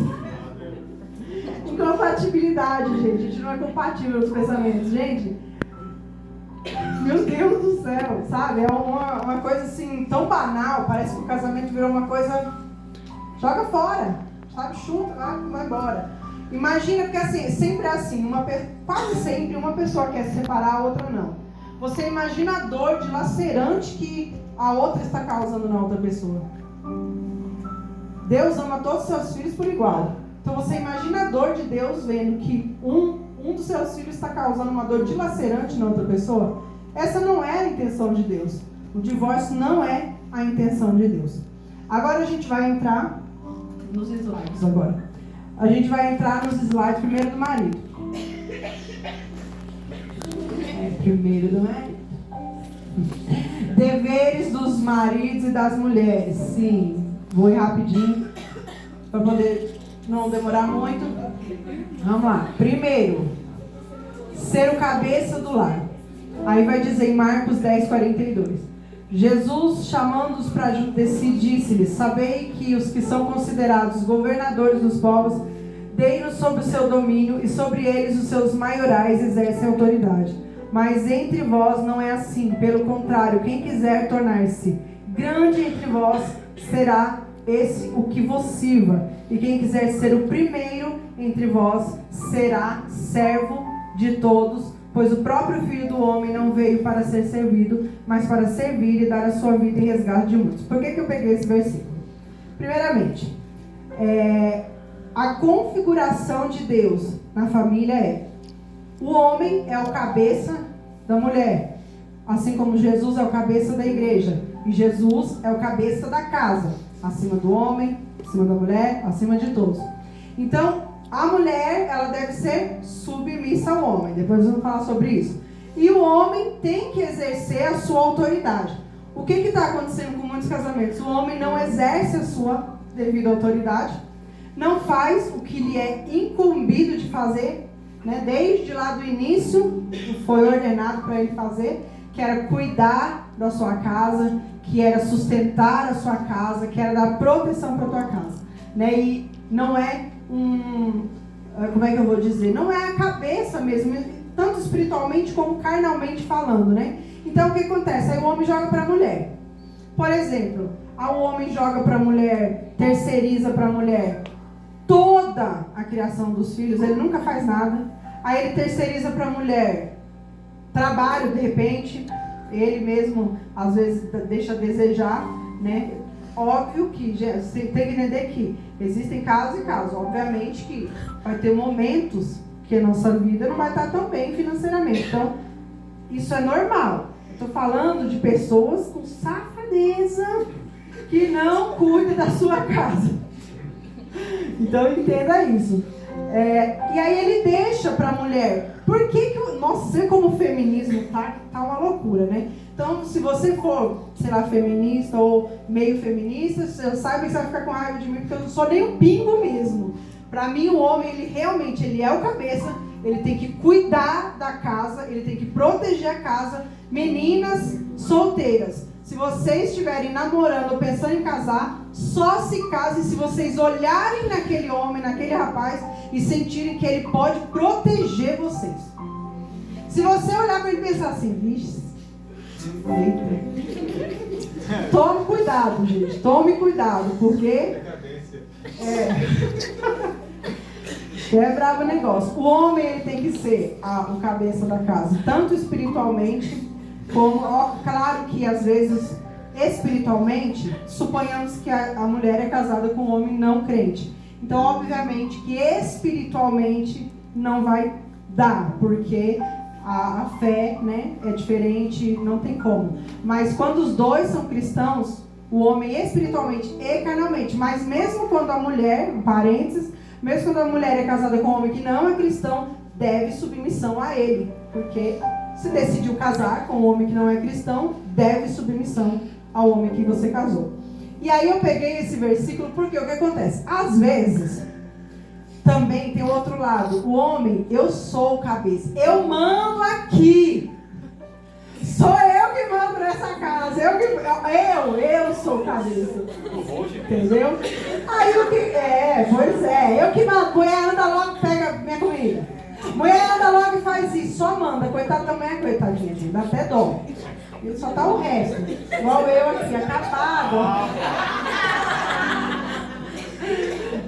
Incompatibilidade, gente. A gente não é compatível nos pensamentos. Gente, meu Deus do céu, sabe? É uma coisa assim, tão banal. Parece que o casamento virou uma coisa... Joga fora, sabe? Chuta, vai embora. Imagina, porque assim, sempre é assim, quase sempre uma pessoa quer se separar, a outra não. Você imagina a dor dilacerante que a outra está causando na outra pessoa. Deus ama todos os seus filhos por igual. Então você imagina a dor de Deus vendo que um dos seus filhos está causando uma dor dilacerante na outra pessoa. Essa não é a intenção de Deus. O divórcio não é a intenção de Deus. Agora a gente vai entrar nos slides agora. A gente vai entrar nos slides primeiro do marido. Primeiro do marido. Deveres dos maridos e das mulheres. Sim, vou ir rapidinho para poder não demorar muito. Vamos lá. Primeiro, ser o cabeça do lar. Aí vai dizer em Marcos 10:42. Jesus, chamando-os para junto de si, disse-lhes: sabei que os que são considerados governadores dos povos dei-nos sob o seu domínio, e sobre eles os seus maiorais exercem autoridade. Mas entre vós não é assim. Pelo contrário, quem quiser tornar-se grande entre vós, será esse o que vos sirva. E quem quiser ser o primeiro entre vós, será servo de todos. Pois o próprio Filho do Homem não veio para ser servido, mas para servir e dar a sua vida em resgate de muitos. Por que eu peguei esse versículo? Primeiramente, a configuração de Deus na família é O homem é o cabeça da mulher, assim como Jesus é o cabeça da igreja. E Jesus é o cabeça da casa, acima do homem, acima da mulher, acima de todos. Então, a mulher, ela deve ser submissa ao homem. Depois vamos falar sobre isso. E o homem tem que exercer a sua autoridade. O que está acontecendo com muitos casamentos? O homem não exerce a sua devida autoridade, não faz o que lhe é incumbido de fazer, né? Desde lá do início, foi ordenado para ele fazer, que era cuidar da sua casa, que era sustentar a sua casa, que era dar proteção para a tua casa, né? E não é como é que eu vou dizer? Não é a cabeça mesmo, tanto espiritualmente como carnalmente falando, né? Então o que acontece? Aí o homem joga para a mulher. Por exemplo, o homem joga para a mulher, terceiriza para a mulher toda a criação dos filhos, ele nunca faz nada. Aí ele terceiriza para a mulher trabalho, de repente, ele mesmo às vezes deixa a desejar, né? Óbvio que você tem que entender que existem casos e casos. Obviamente que vai ter momentos que a nossa vida não vai estar tão bem financeiramente. Então, isso é normal. Estou falando de pessoas com safadeza que não cuidam da sua casa. Então, entenda isso. E aí ele deixa para a mulher. Por que nossa, você como feminismo tá uma loucura, né? Então, se você for, sei lá, feminista ou meio feminista, você sabe que você vai ficar com raiva de mim, porque eu não sou nem um pingo mesmo. Para mim, o homem, ele é o cabeça, ele tem que cuidar da casa, ele tem que proteger a casa. Meninas solteiras, se vocês estiverem namorando ou pensando em casar, só se casem se vocês olharem naquele homem, naquele rapaz e sentirem que ele pode proteger vocês. Se você olhar para ele e pensar assim, vixe, tome cuidado, gente, tome cuidado, porque é bravo o negócio. O homem, ele tem que ser o cabeça da casa, tanto espiritualmente como, claro que às vezes espiritualmente, suponhamos que a mulher é casada com um homem não crente. Então, obviamente que espiritualmente não vai dar, porque a fé, né, é diferente, não tem como. Mas quando os dois são cristãos, o homem espiritualmente e carnalmente, mas mesmo quando a mulher, parênteses, mesmo quando a mulher é casada com um homem que não é cristão, deve submissão a ele, porque se decidiu casar com um homem que não é cristão, deve submissão ao homem que você casou. E aí eu peguei esse versículo porque o que acontece? Às vezes, também tem o outro lado. O homem, eu sou o cabeça. Eu mando aqui. Sou eu que mando nessa casa. Eu sou o cabeça. Entendeu? Aí o que... pois é. Eu que mando. Mulher, anda logo e pega minha comida. Mulher, anda logo e faz isso. Só manda. Coitado também é coitadinha, gente. Dá até dó. E só tá o resto. Igual eu aqui, acabado.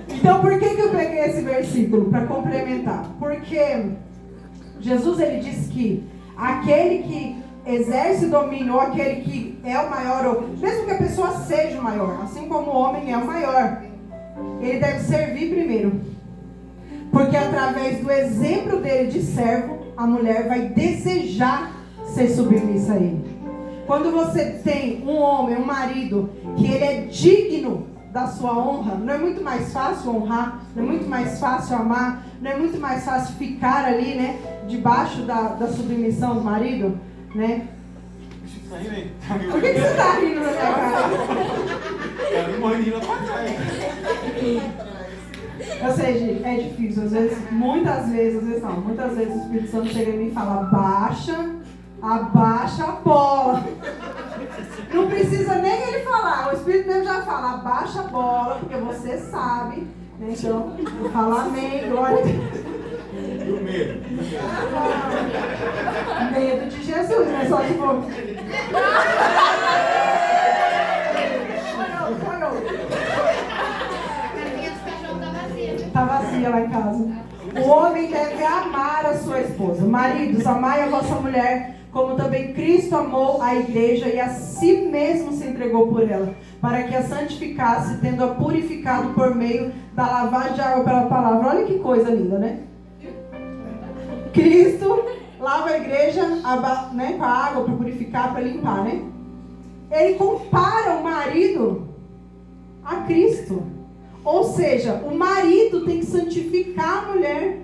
Então, por que eu peguei esse versículo? Para complementar. Porque Jesus, ele disse que aquele que exerce domínio, ou aquele que é o maior, ou mesmo que a pessoa seja o maior, assim como o homem é o maior, ele deve servir primeiro. Porque através do exemplo dele de servo, a mulher vai desejar ser submissa a ele. Quando você tem um homem, um marido, que ele é digno da sua honra, não é muito mais fácil honrar, não é muito mais fácil amar, não é muito mais fácil ficar ali, né, debaixo da submissão do marido, né? Por que você está rindo na minha cara? Eu sei, é difícil, muitas vezes o Espírito Santo chega em mim e fala, abaixa a bola. Não precisa nem ele falar, o Espírito mesmo já fala, abaixa a bola, porque você sabe, né? Então, eu falo amém, glória a Deus. E o medo? Medo de Jesus, né? Só de boca. Tá vazia lá em casa. O homem deve amar a sua esposa. Maridos, amai a vossa mulher, como também Cristo amou a igreja e a si mesmo se entregou por ela, para que a santificasse, tendo-a purificado por meio da lavagem de água pela palavra. Olha que coisa linda, né? Cristo lava a igreja, né, com a água para purificar, para limpar, né? Ele compara o marido a Cristo. Ou seja, o marido tem que santificar a mulher.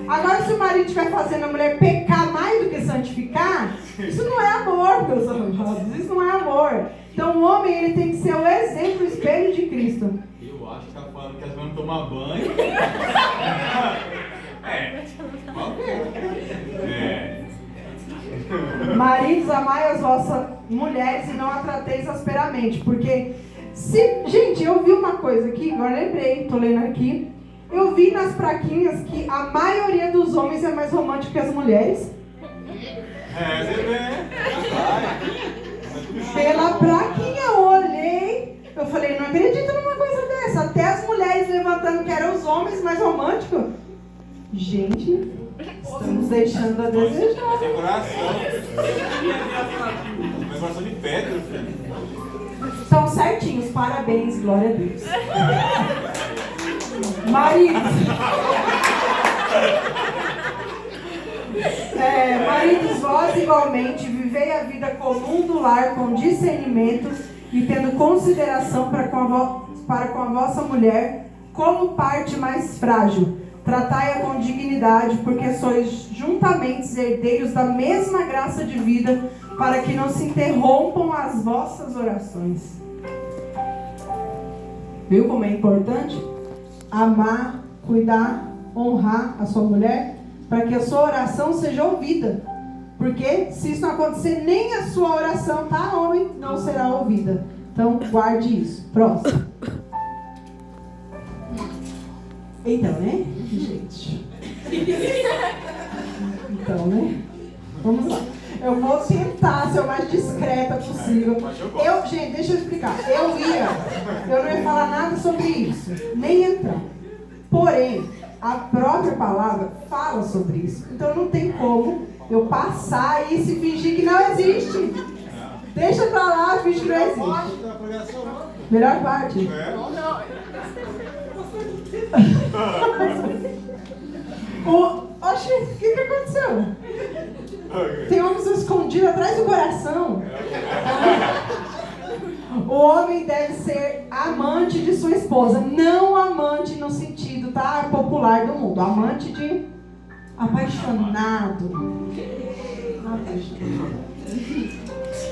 Agora, se o marido estiver fazendo a mulher pecar mais do que santificar, isso não é amor, meus amados. Isso não é amor. Então, o homem ele tem que ser o exemplo, o espelho de Cristo. Eu acho que tá falando que as mães não tomam banho. Maridos, amai as vossas mulheres e não a trateis asperamente. Porque, gente, eu vi uma coisa aqui, agora lembrei, tô lendo aqui. Eu vi nas praquinhas que a maioria dos homens é mais romântico que as mulheres. Você vê. Pela praquinha eu olhei, eu falei, não acredito numa coisa dessa. Até as mulheres levantando que eram os homens mais românticos. Gente, estamos deixando a desejar. Decoração de pedra, filho. Estão certinhos, parabéns, glória a Deus. Maridos. Maridos, vós igualmente vivei a vida comum do lar com discernimento e tendo consideração para com a vossa mulher como parte mais frágil. Tratai-a com dignidade, porque sois juntamente herdeiros da mesma graça de vida, para que não se interrompam as vossas orações. Viu como é importante? Amar, cuidar, honrar a sua mulher, para que a sua oração seja ouvida. Porque se isso não acontecer, nem a sua oração, tá, homem, não será ouvida. Então, guarde isso. Próximo. Então, né, gente? Então, né? Vamos lá. Eu vou tentar ser o mais discreta possível. Gente, deixa eu explicar. Eu não ia falar nada sobre isso, nem entrar. Porém, a própria palavra fala sobre isso. Então não tem como eu passar e se fingir que não existe. Deixa pra lá, finge que não existe. Melhor parte. Oxi, o que aconteceu? Tem homens escondidos atrás do coração. O homem deve ser amante de sua esposa. Não amante no sentido, tá, popular do mundo. Amante de apaixonado.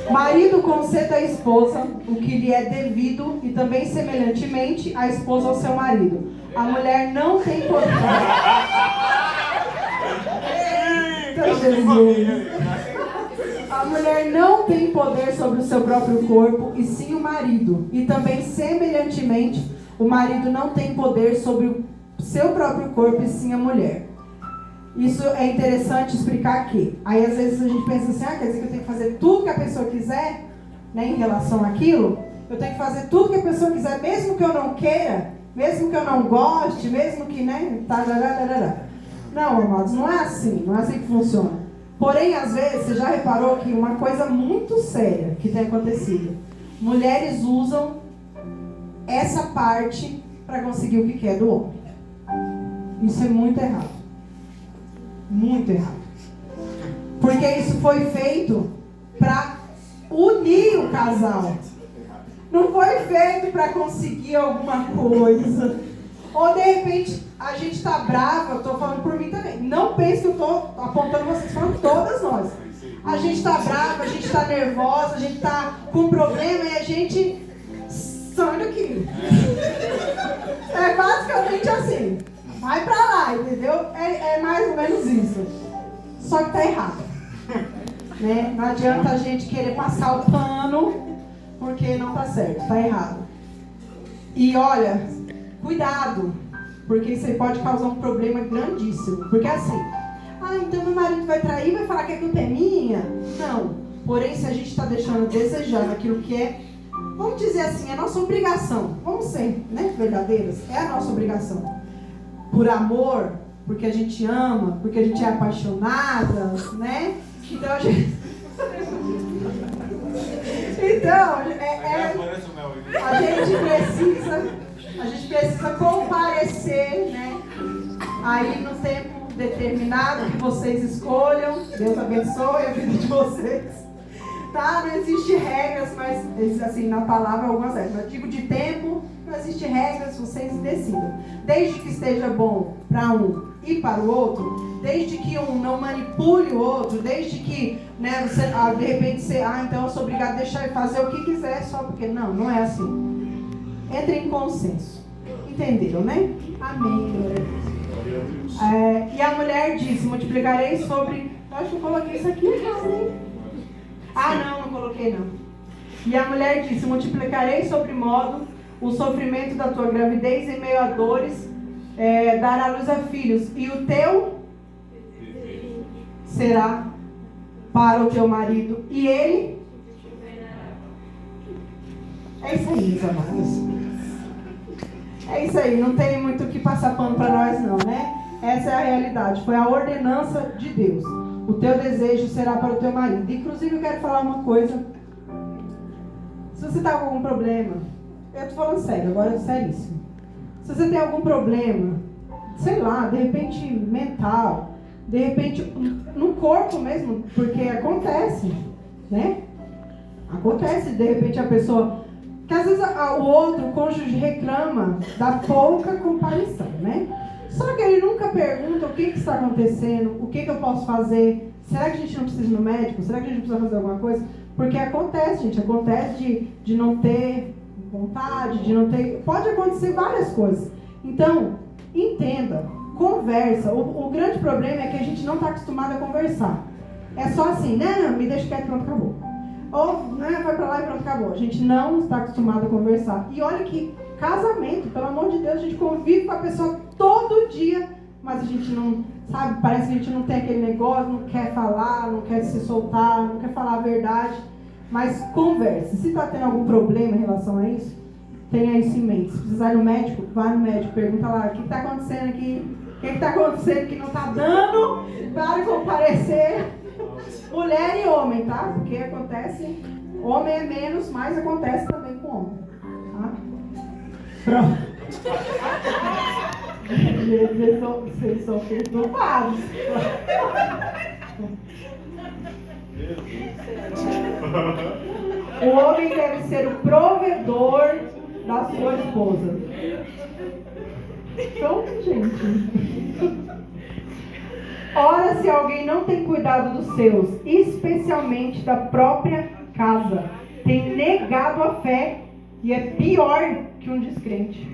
Marido, conceda à esposa o que lhe é devido e também semelhantemente a esposa ao seu marido. A mulher não tem poder. A mulher não tem poder sobre o seu próprio corpo, e sim o marido. E também, semelhantemente, o marido não tem poder sobre o seu próprio corpo, e sim a mulher. Isso é interessante explicar aqui. Aí, às vezes, a gente pensa assim, quer dizer que eu tenho que fazer tudo que a pessoa quiser, né, em relação àquilo? Eu tenho que fazer tudo que a pessoa quiser, mesmo que eu não queira, mesmo que eu não goste, mesmo que, né, Não, amados, não é assim que funciona. Porém, às vezes, você já reparou que uma coisa muito séria que tem acontecido, mulheres usam essa parte para conseguir o que quer do homem. Isso é muito errado. Muito errado. Porque isso foi feito para unir o casal. Não foi feito para conseguir alguma coisa. Ou de repente a gente está brava, eu estou falando por mim também. Não pense que eu estou apontando vocês, falando todas nós. A gente está brava, a gente está nervosa, a gente está com problema e a gente sai daqui. É basicamente assim. Vai pra lá, entendeu? É mais ou menos isso. Só que tá errado. Né? Não adianta a gente querer passar o pano, porque não tá certo, tá errado. E olha, cuidado, porque isso aí pode causar um problema grandíssimo. Porque assim, então meu marido vai trair, vai falar que a culpa é minha? Não. Porém, se a gente está deixando desejando aquilo que é, vamos dizer assim, é nossa obrigação. Vamos ser, né, verdadeiras? É a nossa obrigação. Por amor, porque a gente ama, porque a gente é apaixonada, né? Então a gente... a gente precisa comparecer, né? Aí no tempo determinado que vocês escolham. Deus abençoe a vida de vocês. Tá? Não existe regras, mas assim, na palavra algumas regras. Eu digo de tempo, não existe regras, vocês decidam. Desde que esteja bom para um e para o outro, desde que um não manipule o outro, desde que, né, você, de repente você, então eu sou obrigado a deixar ele fazer o que quiser só porque. Não é assim. Entre em consenso. Entenderam, né? Amém, glória a Deus. E a mulher disse: multiplicarei sobre. Eu acho que eu coloquei isso aqui errado, hein? Não coloquei não. E a mulher disse: multiplicarei sobre modo o sofrimento da tua gravidez em meio a dores, dar à luz a filhos, e o teu será para o teu marido, e ele. É isso aí, meus amados. É isso aí, não tem muito o que passar pano para nós não, né? Essa é a realidade, foi a ordenança de Deus. O teu desejo será para o teu marido. Inclusive eu quero falar uma coisa. Se você está com algum problema, eu estou falando sério, agora é seríssimo. Se você tem algum problema, sei lá, de repente mental, de repente no corpo mesmo, porque acontece, né? Acontece, de repente a pessoa... Que às vezes o outro, o cônjuge, reclama da pouca comparação, né? Só que ele nunca pergunta o que está acontecendo, o que eu posso fazer. Será que a gente não precisa ir no médico? Será que a gente precisa fazer alguma coisa? Porque acontece, gente. Acontece de não ter vontade, de não ter... Pode acontecer várias coisas. Então, entenda, conversa. O grande problema é que a gente não está acostumado a conversar. É só assim, né? Me deixa quieto, pronto, acabou. Ou, né, vai pra lá e pronto, acabou. A gente não está acostumado a conversar. E olha que casamento, pelo amor de Deus, a gente convive com a pessoa todo dia, mas a gente não, sabe, parece que a gente não tem aquele negócio, não quer falar, não quer se soltar, não quer falar a verdade. Mas converse. Se está tendo algum problema em relação a isso, tenha isso em mente. Se precisar ir no médico, vai no médico, pergunta lá, o que está acontecendo aqui? O que está acontecendo que não está dando para comparecer? Mulher e homem, tá? Porque acontece, homem é menos, mas acontece também com homem, tá? Pronto. Vocês são perturbados. O homem deve ser o provedor da sua esposa. Então, gente... Ora, se alguém não tem cuidado dos seus, especialmente da própria casa, tem negado a fé e é pior que um descrente.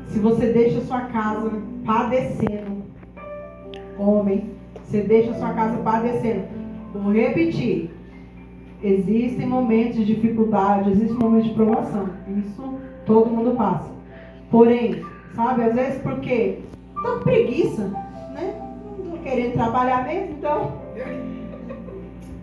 Se você deixa sua casa padecendo, homem, você deixa sua casa padecendo. Vou repetir. Existem momentos de dificuldade, existem momentos de provação. Isso todo mundo passa. Porém, sabe, às vezes porque tá com preguiça, né? Não querendo trabalhar mesmo, então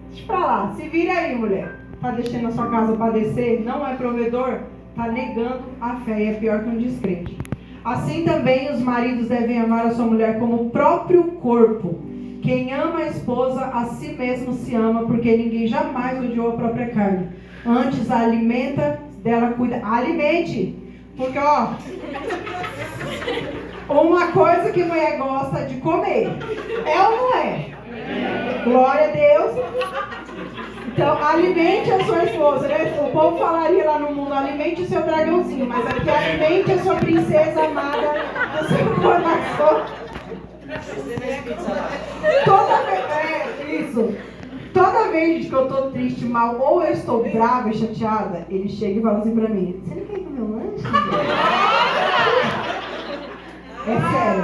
deixa pra lá, se vira aí, mulher. Tá deixando a sua casa padecer, não é provedor, tá negando a fé e é pior que um descrente. Assim também os maridos devem amar a sua mulher como o próprio corpo. Quem ama a esposa, a si mesmo se ama, porque ninguém jamais odiou a própria carne. Antes a alimenta, dela cuida. Alimente! Porque, ó, uma coisa que mulher gosta de comer. É ou não é? Glória a Deus. Então, alimente a sua esposa, né? O povo falaria lá no mundo, alimente o seu dragãozinho, mas aqui alimente a sua princesa amada, o seu coração. Toda vez que eu tô triste, mal, ou eu estou brava e chateada, ele chega e fala assim pra mim: você não quer comer um lanche? É sério.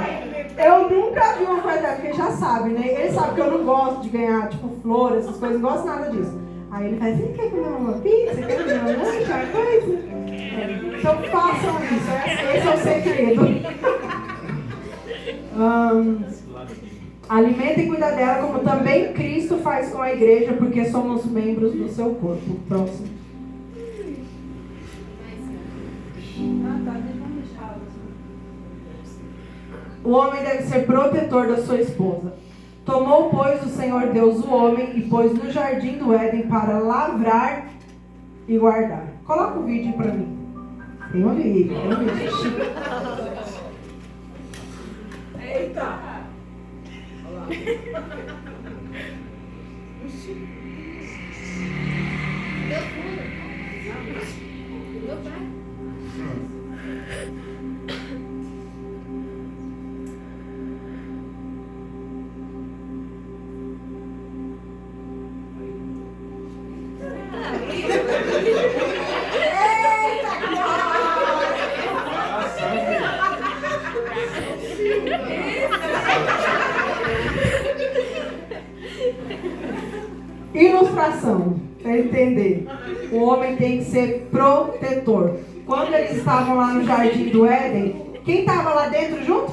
Eu nunca vi uma coisa, porque já sabe, né? Ele sabe que eu não gosto de ganhar, tipo, flor, essas coisas, não gosto nada disso. Aí ele faz: você quer comer uma pizza? Quer comer um lanche? Uma coisa? Então façam isso, esse é o segredo. Alimenta e cuida dela como também Cristo faz com a igreja, porque somos membros do seu corpo. Próximo. O homem deve ser protetor da sua esposa. Tomou, pois, o Senhor Deus o homem e pôs no jardim do Éden para lavrar e guardar. Coloca o vídeo para mim. Tem um vídeo. Eita! Ilustração, para entender. O homem tem que ser protetor. Quando eles estavam lá no jardim do Éden, quem estava lá dentro junto?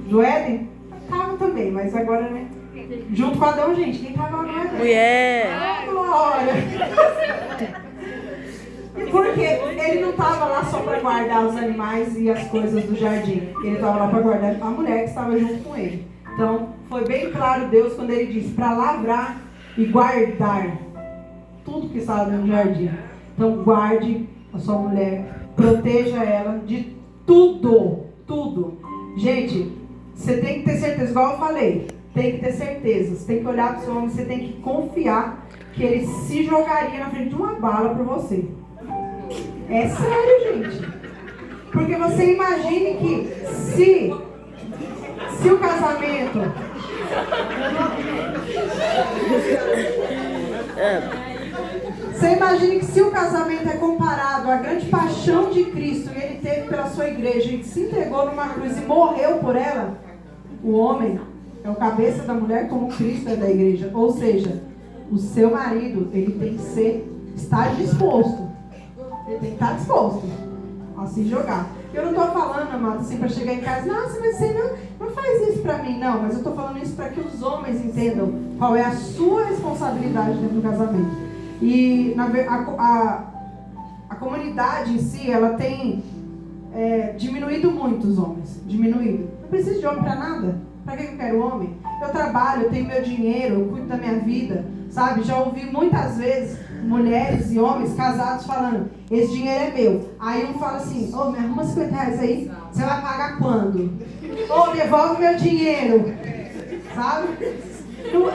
Do Éden? Estava também, mas agora, né? Junto com Adão, gente. Quem estava lá no Éden? Mulher. Ah, glória! Porque ele não estava lá só para guardar os animais e as coisas do jardim. Ele estava lá para guardar a mulher que estava junto com ele. Então, foi bem claro Deus quando ele disse para lavrar e guardar tudo que estava no jardim. Então, guarde a sua mulher, proteja ela de tudo, tudo. Gente, você tem que ter certeza, igual eu falei, tem que ter certeza. Você tem que olhar para o seu homem, você tem que confiar que ele se jogaria na frente de uma bala por você. É sério, gente. Porque você imagine que se o casamento... Você imagine que se o casamento é comparado à grande paixão de Cristo e ele teve pela sua igreja e se entregou numa cruz e morreu por ela, o homem é o cabeça da mulher como Cristo é da igreja. Ou seja, o seu marido, ele tem que estar disposto. Ele tem que estar disposto a se jogar. Eu não estou falando, amado, assim, para chegar em casa, nossa, mas você não faz isso para mim, não. Mas eu estou falando isso para que os homens entendam qual é a sua responsabilidade dentro do casamento. E a comunidade em si, ela tem diminuído muito os homens. Diminuído. Não preciso de homem para nada. Para que eu quero homem? Eu trabalho, eu tenho meu dinheiro, eu cuido da minha vida, sabe? Já ouvi muitas vezes mulheres e homens casados falando, esse dinheiro é meu. Aí um fala assim, ô, me arruma 50 reais aí, você vai pagar quando? Ô, devolve meu dinheiro. Sabe?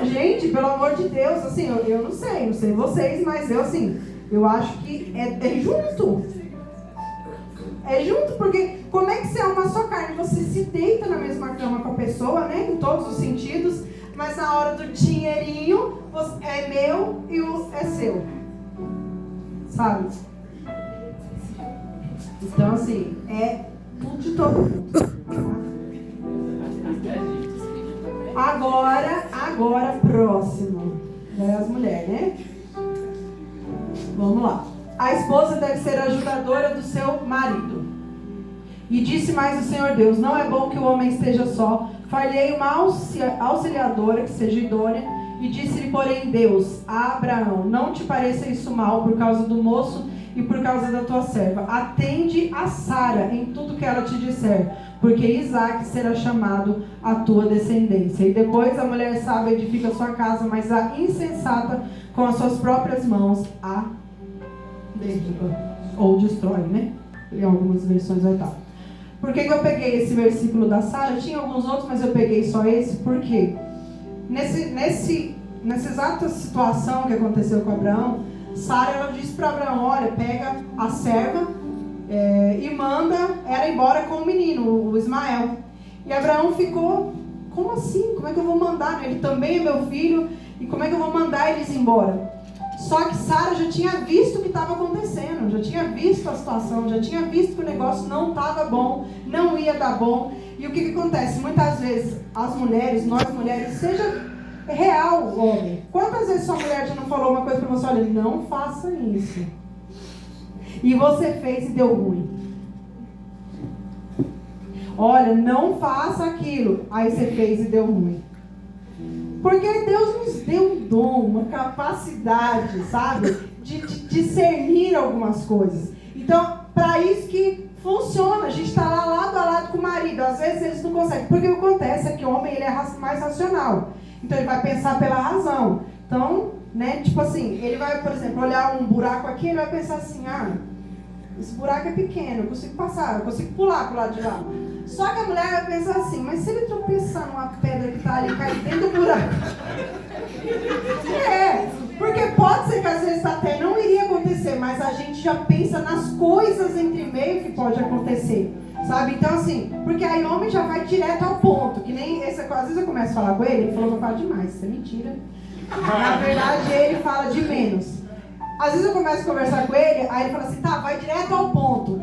Gente, pelo amor de Deus, assim, eu não sei vocês, mas eu, assim, eu acho que é junto. É junto, porque como é que você é uma só carne? Você se deita na mesma cama com a pessoa, né? Em todos os sentidos, mas na hora do dinheirinho, é meu e o é seu. Sabe? Então, assim, é tudo de todo mundo. Agora, próximo. Já é as mulheres, né? Vamos lá. A esposa deve ser ajudadora do seu marido. E disse mais o Senhor Deus, não é bom que o homem esteja só. Far-lhe uma auxiliadora que seja idônea. E disse-lhe, porém, Deus a Abraão, não te pareça isso mal por causa do moço e por causa da tua serva. Atende a Sara em tudo que ela te disser, porque Isaque será chamado a tua descendência. E depois a mulher sábia edifica a sua casa, mas a insensata com as suas próprias mãos a derriba ou destrói, né? Em algumas versões vai estar. Por que eu peguei esse versículo da Sara? Tinha alguns outros, mas eu peguei só esse, porque nessa exata situação que aconteceu com Abraão, Sara, ela disse para Abraão, olha, pega a serva e manda ela embora com o menino, o Ismael. E Abraão ficou, como assim? Como é que eu vou mandar? Ele também é meu filho, e como é que eu vou mandar eles embora? Só que Sara já tinha visto o que estava acontecendo, já tinha visto a situação, já tinha visto que o negócio não estava bom, não ia dar bom. E o que acontece? Muitas vezes as mulheres, nós mulheres, seja real, homem. Quantas vezes sua mulher já não falou uma coisa para você? Olha, não faça isso. E você fez e deu ruim. Olha, não faça aquilo. Aí você fez e deu ruim. Porque Deus nos deu um dom, uma capacidade, sabe? De discernir algumas coisas. Então, para isso que funciona. A gente está lá lado a lado com o marido. Às vezes eles não conseguem. Porque o que acontece é que o homem ele é mais racional. Então ele vai pensar pela razão. Então, né, tipo assim, ele vai, por exemplo, olhar um buraco aqui, ele vai pensar assim, esse buraco é pequeno, eu consigo passar, eu consigo pular pro lado de lá. Só que a mulher vai pensar assim, mas se ele tropeçar numa pedra que tá ali, cair dentro do buraco. Porque pode ser que às vezes até não iria acontecer, mas a gente já pensa nas coisas entre meio que pode acontecer, sabe? Então assim, porque aí o homem já vai direto ao ponto, que nem esse, às vezes eu começo a falar com ele falou que eu falo demais, isso é mentira. Na verdade ele fala de menos. Às vezes eu começo a conversar com ele, aí ele fala assim, tá, vai direto ao ponto.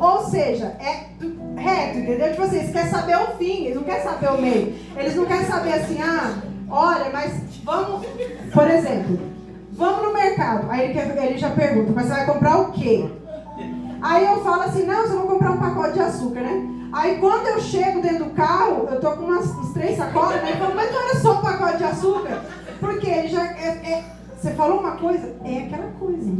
Ou seja, é reto, entendeu? Tipo assim, eles querem saber o fim, eles não querem saber o meio. Eles não querem saber assim, olha, mas vamos, por exemplo, vamos no mercado. Aí ele já pergunta, mas você vai comprar o quê? Aí eu falo assim, não, você vai comprar um pacote de açúcar, né? Aí quando eu chego dentro do carro, eu tô com uns 3 sacolas, né? Ele fala, mas não era só um pacote de açúcar? Porque ele já você falou uma coisa, é aquela coisa.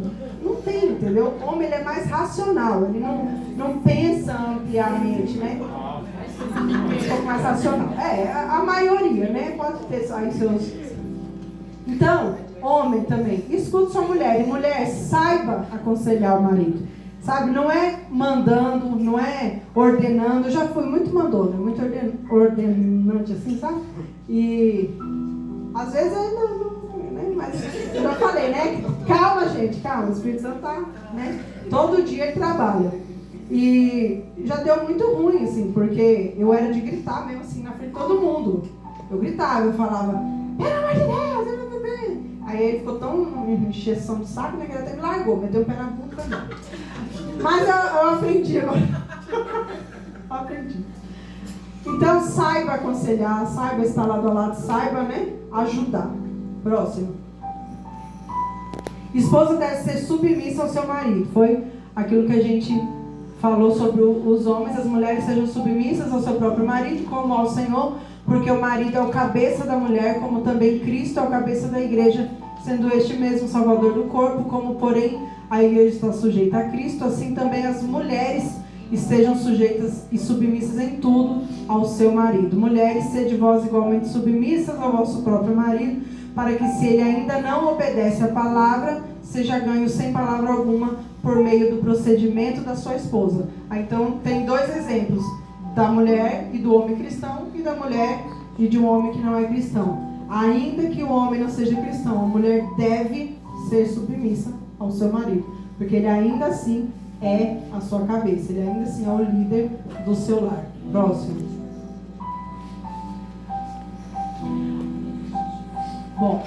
Não tem, entendeu? O homem ele é mais racional, ele não pensa ampliamente, né? Um pouco mais racional. A maioria, né? Pode ter aí seus... Então, homem também, escute sua mulher. E mulher, saiba aconselhar o marido. Sabe, não é mandando, não é ordenando. Eu já fui muito mandona, muito ordenante assim, sabe? E às vezes eu mas eu já falei, né? Calma, gente, calma. O Espírito Santo tá, né? Todo dia ele trabalha. E já deu muito ruim, assim, porque eu era de gritar mesmo assim na frente de todo mundo. Eu gritava, eu falava, pelo amor de Deus, Aí ele ficou tão encheção de saco, né, que ele até me largou, meteu o pé na bunda também. Mas eu aprendi agora. Eu aprendi. Então saiba aconselhar, saiba estar lado a lado, saiba, né, ajudar. Próximo. Esposa deve ser submissa ao seu marido. Foi aquilo que a gente falou sobre os homens. As mulheres sejam submissas ao seu próprio marido, como ao Senhor, porque o marido é o cabeça da mulher, como também Cristo é o cabeça da igreja, sendo este mesmo Salvador do corpo, como porém a igreja está sujeita a Cristo, assim também as mulheres estejam sujeitas e submissas em tudo ao seu marido. Mulheres, sede vós igualmente submissas ao vosso próprio marido, para que, se ele ainda não obedece à palavra, seja ganho sem palavra alguma por meio do procedimento da sua esposa. Então tem 2 exemplos, da mulher e do homem cristão, e da mulher e de um homem que não é cristão. Ainda que o homem não seja cristão, a mulher deve ser submissa ao seu marido, porque ele ainda assim é a sua cabeça, ele ainda assim é o líder do seu lar. Próximo. Bom,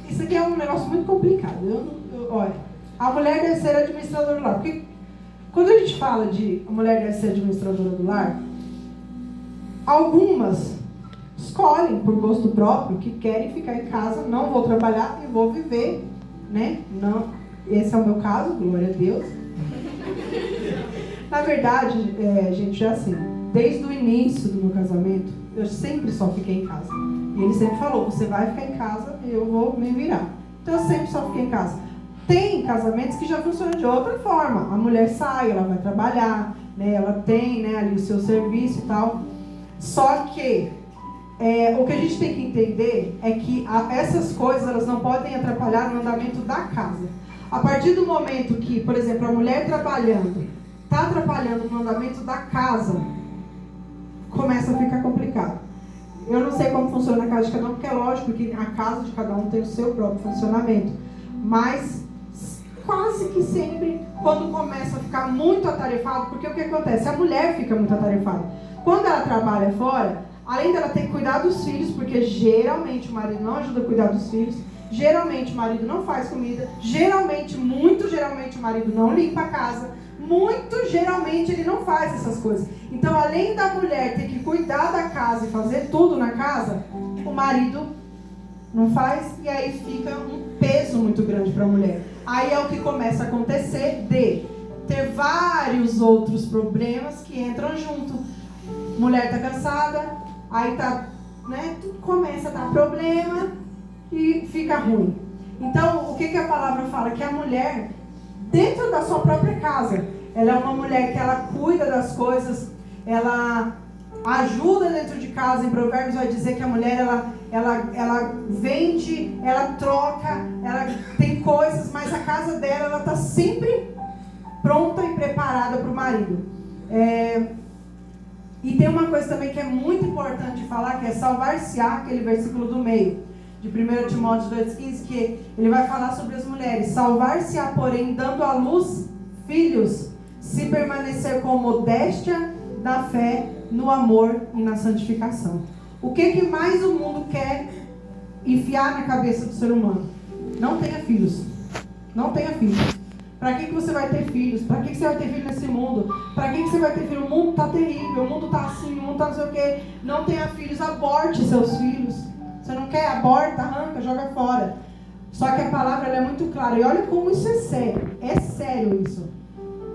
isso aqui é um negócio muito complicado. Olha, a mulher deve ser administradora do lar. Porque quando a gente fala de a mulher deve ser administradora do lar, algumas escolhem por gosto próprio que querem ficar em casa, não vou trabalhar e vou viver, né? Não, esse é o meu caso, glória a Deus. Na verdade, gente, é assim, desde o início do meu casamento, eu sempre só fiquei em casa. E ele sempre falou, você vai ficar em casa e eu vou me virar. Então eu sempre só fiquei em casa. Tem casamentos que já funcionam de outra forma. A mulher sai, ela vai trabalhar, né? Ela tem, né, ali o seu serviço e tal. Só que o que a gente tem que entender é que essas coisas elas não podem atrapalhar no andamento da casa. A partir do momento que, por exemplo, a mulher trabalhando está atrapalhando no andamento da casa, começa a ficar complicado. Eu não sei como funciona a casa de cada um, porque é lógico que a casa de cada um tem o seu próprio funcionamento. Mas quase que sempre, quando começa a ficar muito atarefado, porque o que acontece? A mulher fica muito atarefada. Quando ela trabalha fora, além dela ter que cuidar dos filhos, porque geralmente o marido não ajuda a cuidar dos filhos, geralmente o marido não faz comida, muito geralmente o marido não limpa a casa, muito geralmente ele não faz essas coisas. Então, além da mulher ter que cuidar da casa e fazer tudo na casa, o marido não faz, e aí fica um peso muito grande para a mulher. Aí é o que começa a acontecer de ter vários outros problemas que entram junto. Mulher tá cansada, aí tá, né, tudo começa a dar problema e fica ruim. Então, o que a palavra fala? Que a mulher, dentro da sua própria casa, ela é uma mulher que ela cuida das coisas, ela ajuda dentro de casa. Em Provérbios vai dizer que a mulher, ela vende, ela troca, ela tem coisas, mas a casa dela, ela está sempre pronta e preparada para o marido. E tem uma coisa também que é muito importante falar, que é salvar-se-á, aquele versículo do meio, de 1 Timóteo 2,15, que ele vai falar sobre as mulheres. Salvar-se-á, porém, dando à luz filhos, se permanecer com modéstia na fé, no amor e na santificação. O que mais o mundo quer enfiar na cabeça do ser humano? Não tenha filhos. Não tenha filhos. Para que você vai ter filhos? Para que você vai ter filho nesse mundo? Para que você vai ter filho? O mundo está terrível, o mundo está assim, o mundo está não sei o quê. Não tenha filhos, aborte seus filhos. Você não quer? Aborta, arranca, joga fora. Só que a palavra ela é muito clara. E olha como isso é sério. É sério isso.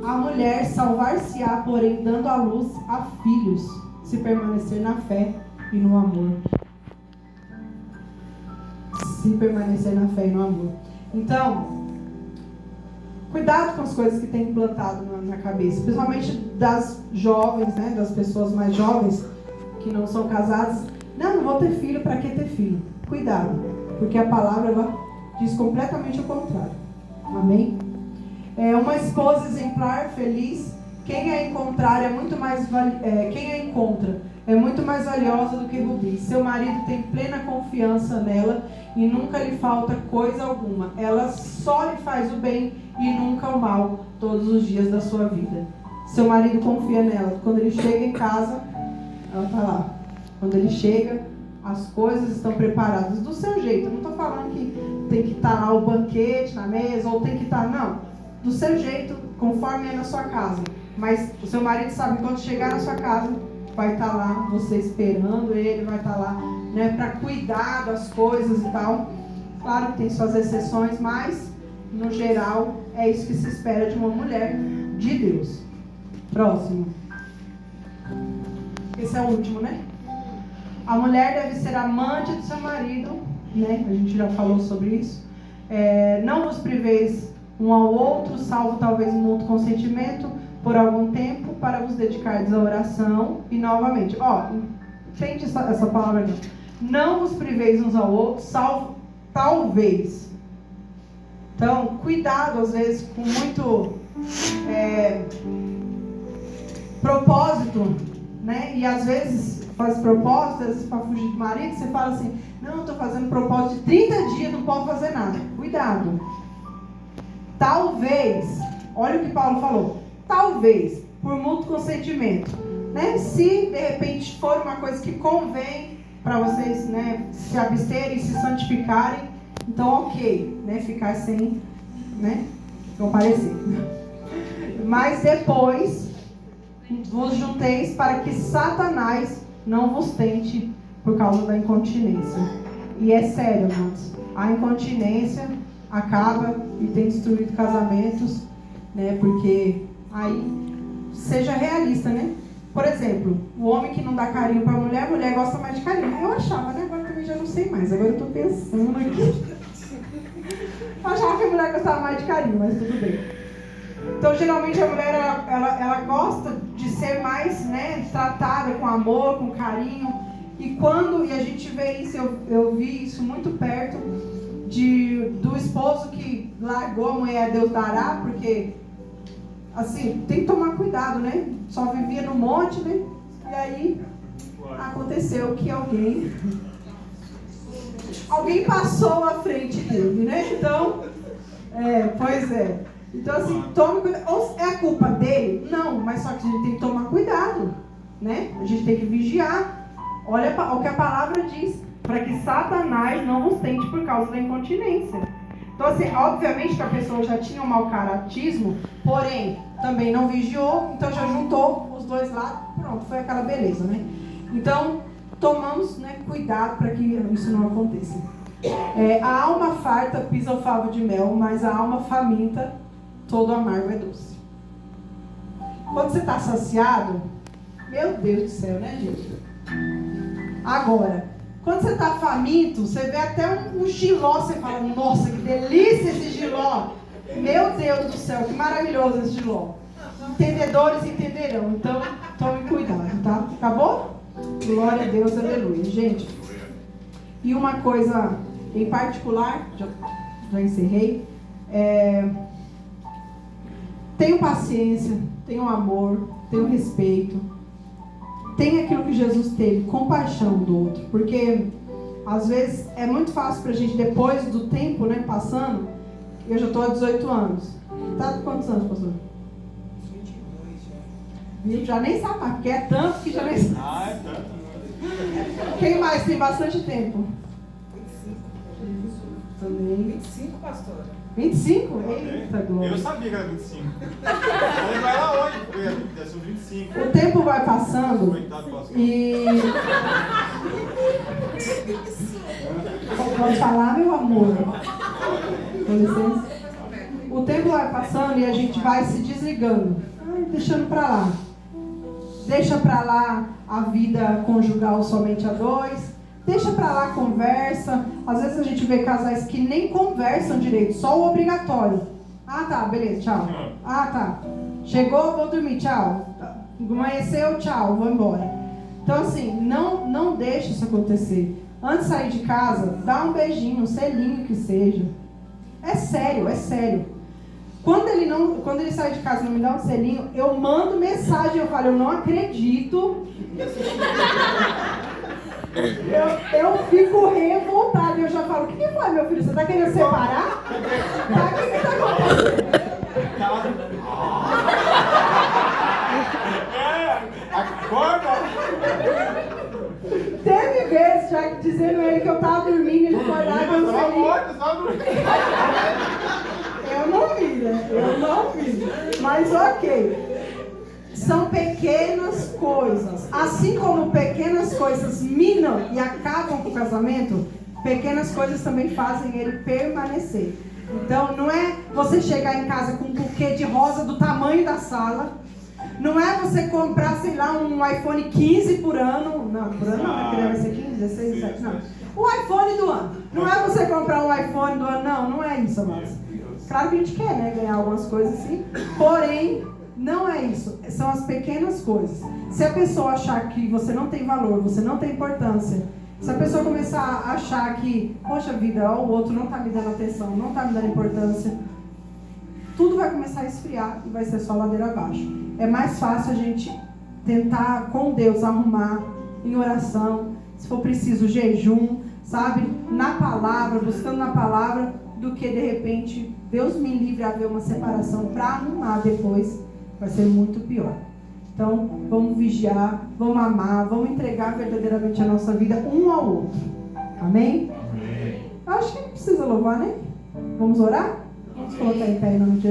A mulher salvar-se-á, porém, dando à luz a filhos, se permanecer na fé e no amor. Se permanecer na fé e no amor. Então, cuidado com as coisas que tem implantado na cabeça, principalmente das jovens, né, das pessoas mais jovens que não são casadas. Não vou ter filho, para que ter filho? Cuidado, porque a palavra ela diz completamente o contrário. Amém? Uma esposa exemplar, feliz, quem a encontrar quem a encontra é muito mais valiosa do que rubis. Seu marido tem plena confiança nela e nunca lhe falta coisa alguma. Ela só lhe faz o bem e nunca o mal todos os dias da sua vida. Seu marido confia nela. Quando ele chega em casa, ela está lá. Quando ele chega, as coisas estão preparadas do seu jeito. Eu não estou falando que tem que estar lá o banquete na mesa, ou tem que estar, não. Do seu jeito, conforme é na sua casa. Mas o seu marido sabe que quando chegar na sua casa, vai estar lá você esperando ele, vai estar lá, né, para cuidar das coisas e tal. Claro que tem suas exceções, mas no geral é isso que se espera de uma mulher de Deus. Próximo. Esse é o último, né? A mulher deve ser amante do seu marido, né? A gente já falou sobre isso. Não vos priveis um ao outro, salvo talvez um mútuo consentimento, por algum tempo, para vos dedicardes à oração. E novamente, entende essa palavra aqui. Não vos priveis uns ao outro, salvo talvez. Então, cuidado às vezes com muito propósito, né? E às vezes faz propósito, às vezes para fugir do marido, você fala assim, não, eu estou fazendo propósito de 30 dias, não posso fazer nada. Cuidado. Talvez, olha o que Paulo falou, talvez, por mútuo consentimento, né? Se de repente for uma coisa que convém para vocês, né, se absterem, se santificarem, então ok, né, ficar sem, né, comparecer. Mas depois vos junteis para que Satanás não vos tente por causa da incontinência. E é sério, amados, a incontinência acaba e tem destruído casamentos, né? Porque aí, seja realista, né? Por exemplo, o homem que não dá carinho para a mulher gosta mais de carinho. Eu achava, né? Agora também já não sei mais. Agora eu tô pensando aqui. Eu achava que a mulher gostava mais de carinho, mas tudo bem. Então, geralmente a mulher ela gosta de ser mais, né, tratada com amor, com carinho. E a gente vê isso, eu vi isso muito perto do esposo que largou a mulher, Deus dará, porque assim, tem que tomar cuidado, né? Só vivia no monte, né? E aí aconteceu que alguém passou à frente dele, né? Então, pois é. Então assim, tome cuidado. Ou é a culpa dele? Não, mas só que a gente tem que tomar cuidado, né? A gente tem que vigiar. Olha o que a palavra diz. Para que Satanás não vos tente por causa da incontinência. Então, assim, obviamente que a pessoa já tinha um mau caratismo, porém, também não vigiou, então já juntou os dois lados, pronto, foi aquela beleza, né? Então, tomamos, né, cuidado para que isso não aconteça. A alma farta pisa o favo de mel, mas a alma faminta, todo amargo é doce. Quando você está saciado, meu Deus do céu, né, gente? Agora, quando você está faminto, você vê até um giló, você fala, nossa, que delícia esse giló. Meu Deus do céu, que maravilhoso esse giló. Entendedores entenderão, então tome cuidado, tá? Acabou? Glória a Deus, aleluia. Gente, e uma coisa em particular, já encerrei, tenham paciência, tenham amor, tenha respeito, tenha aquilo que Jesus teve, compaixão do outro. Porque às vezes é muito fácil pra gente, depois do tempo, né, passando. Eu já estou há 18 anos. Tá com quantos anos, pastor? 22 já. Já nem sabe mais, porque é tanto que já nem sabe. Ah, é tanto. Quem mais tem bastante tempo? 25. Também. 25, pastora. 25? Eita, glória. Eu sabia que era 25. Vou levar ela hoje, porque deve ser 25. O tempo vai passando Coitado, pastor. e... Pode falar, meu amor? Com licença. O tempo vai passando e a gente vai se desligando. Deixando pra lá. Deixa pra lá a vida conjugal somente a dois. Deixa pra lá a conversa. Às vezes a gente vê casais que nem conversam direito, só o obrigatório. Ah, tá, beleza, tchau. Ah, tá. Chegou, vou dormir, tchau. Amanheceu, tchau, vou embora. Então, assim, não deixe isso acontecer. Antes de sair de casa, dá um beijinho, um selinho que seja. É sério, é sério. Quando ele sai de casa e não me dá um selinho, eu mando mensagem, eu falo, eu não acredito. Eu fico revoltada, eu já falo, o que foi, meu filho? Você tá querendo separar? Tá, o que tá acontecendo? Acorda! Teve vezes já dizendo a ele que eu tava dormindo, ele foi lá e deu um selinho. Eu não vi, né? Eu não vi. Mas ok. São pequenas coisas. Assim como pequenas coisas minam e acabam com o casamento, pequenas coisas também fazem ele permanecer. Então não é você chegar em casa com um buquê de rosa do tamanho da sala. Não é você comprar, sei lá, um iPhone 15 por ano. Não, por ano não, porque deve ser 15, 16, 17, não. O iPhone do ano. Não é você comprar um iPhone do ano, não é isso, amados. Claro que a gente quer, né, ganhar algumas coisas assim. Porém, não é isso. São as pequenas coisas. Se a pessoa achar que você não tem valor, você não tem importância. Se a pessoa começar a achar que, poxa vida, ó, o outro não está me dando atenção, não está me dando importância, tudo vai começar a esfriar e vai ser só ladeira abaixo. É mais fácil a gente tentar com Deus arrumar em oração, se for preciso jejum, sabe? Na palavra, buscando na palavra, do que de repente Deus me livre a ver uma separação para arrumar depois, vai ser muito pior. Então, vamos vigiar, vamos amar, vamos entregar verdadeiramente a nossa vida um ao outro. Amém? Amém. Acho que não precisa louvar, né? Vamos orar? Vamos colocar em pé em nome de Jesus.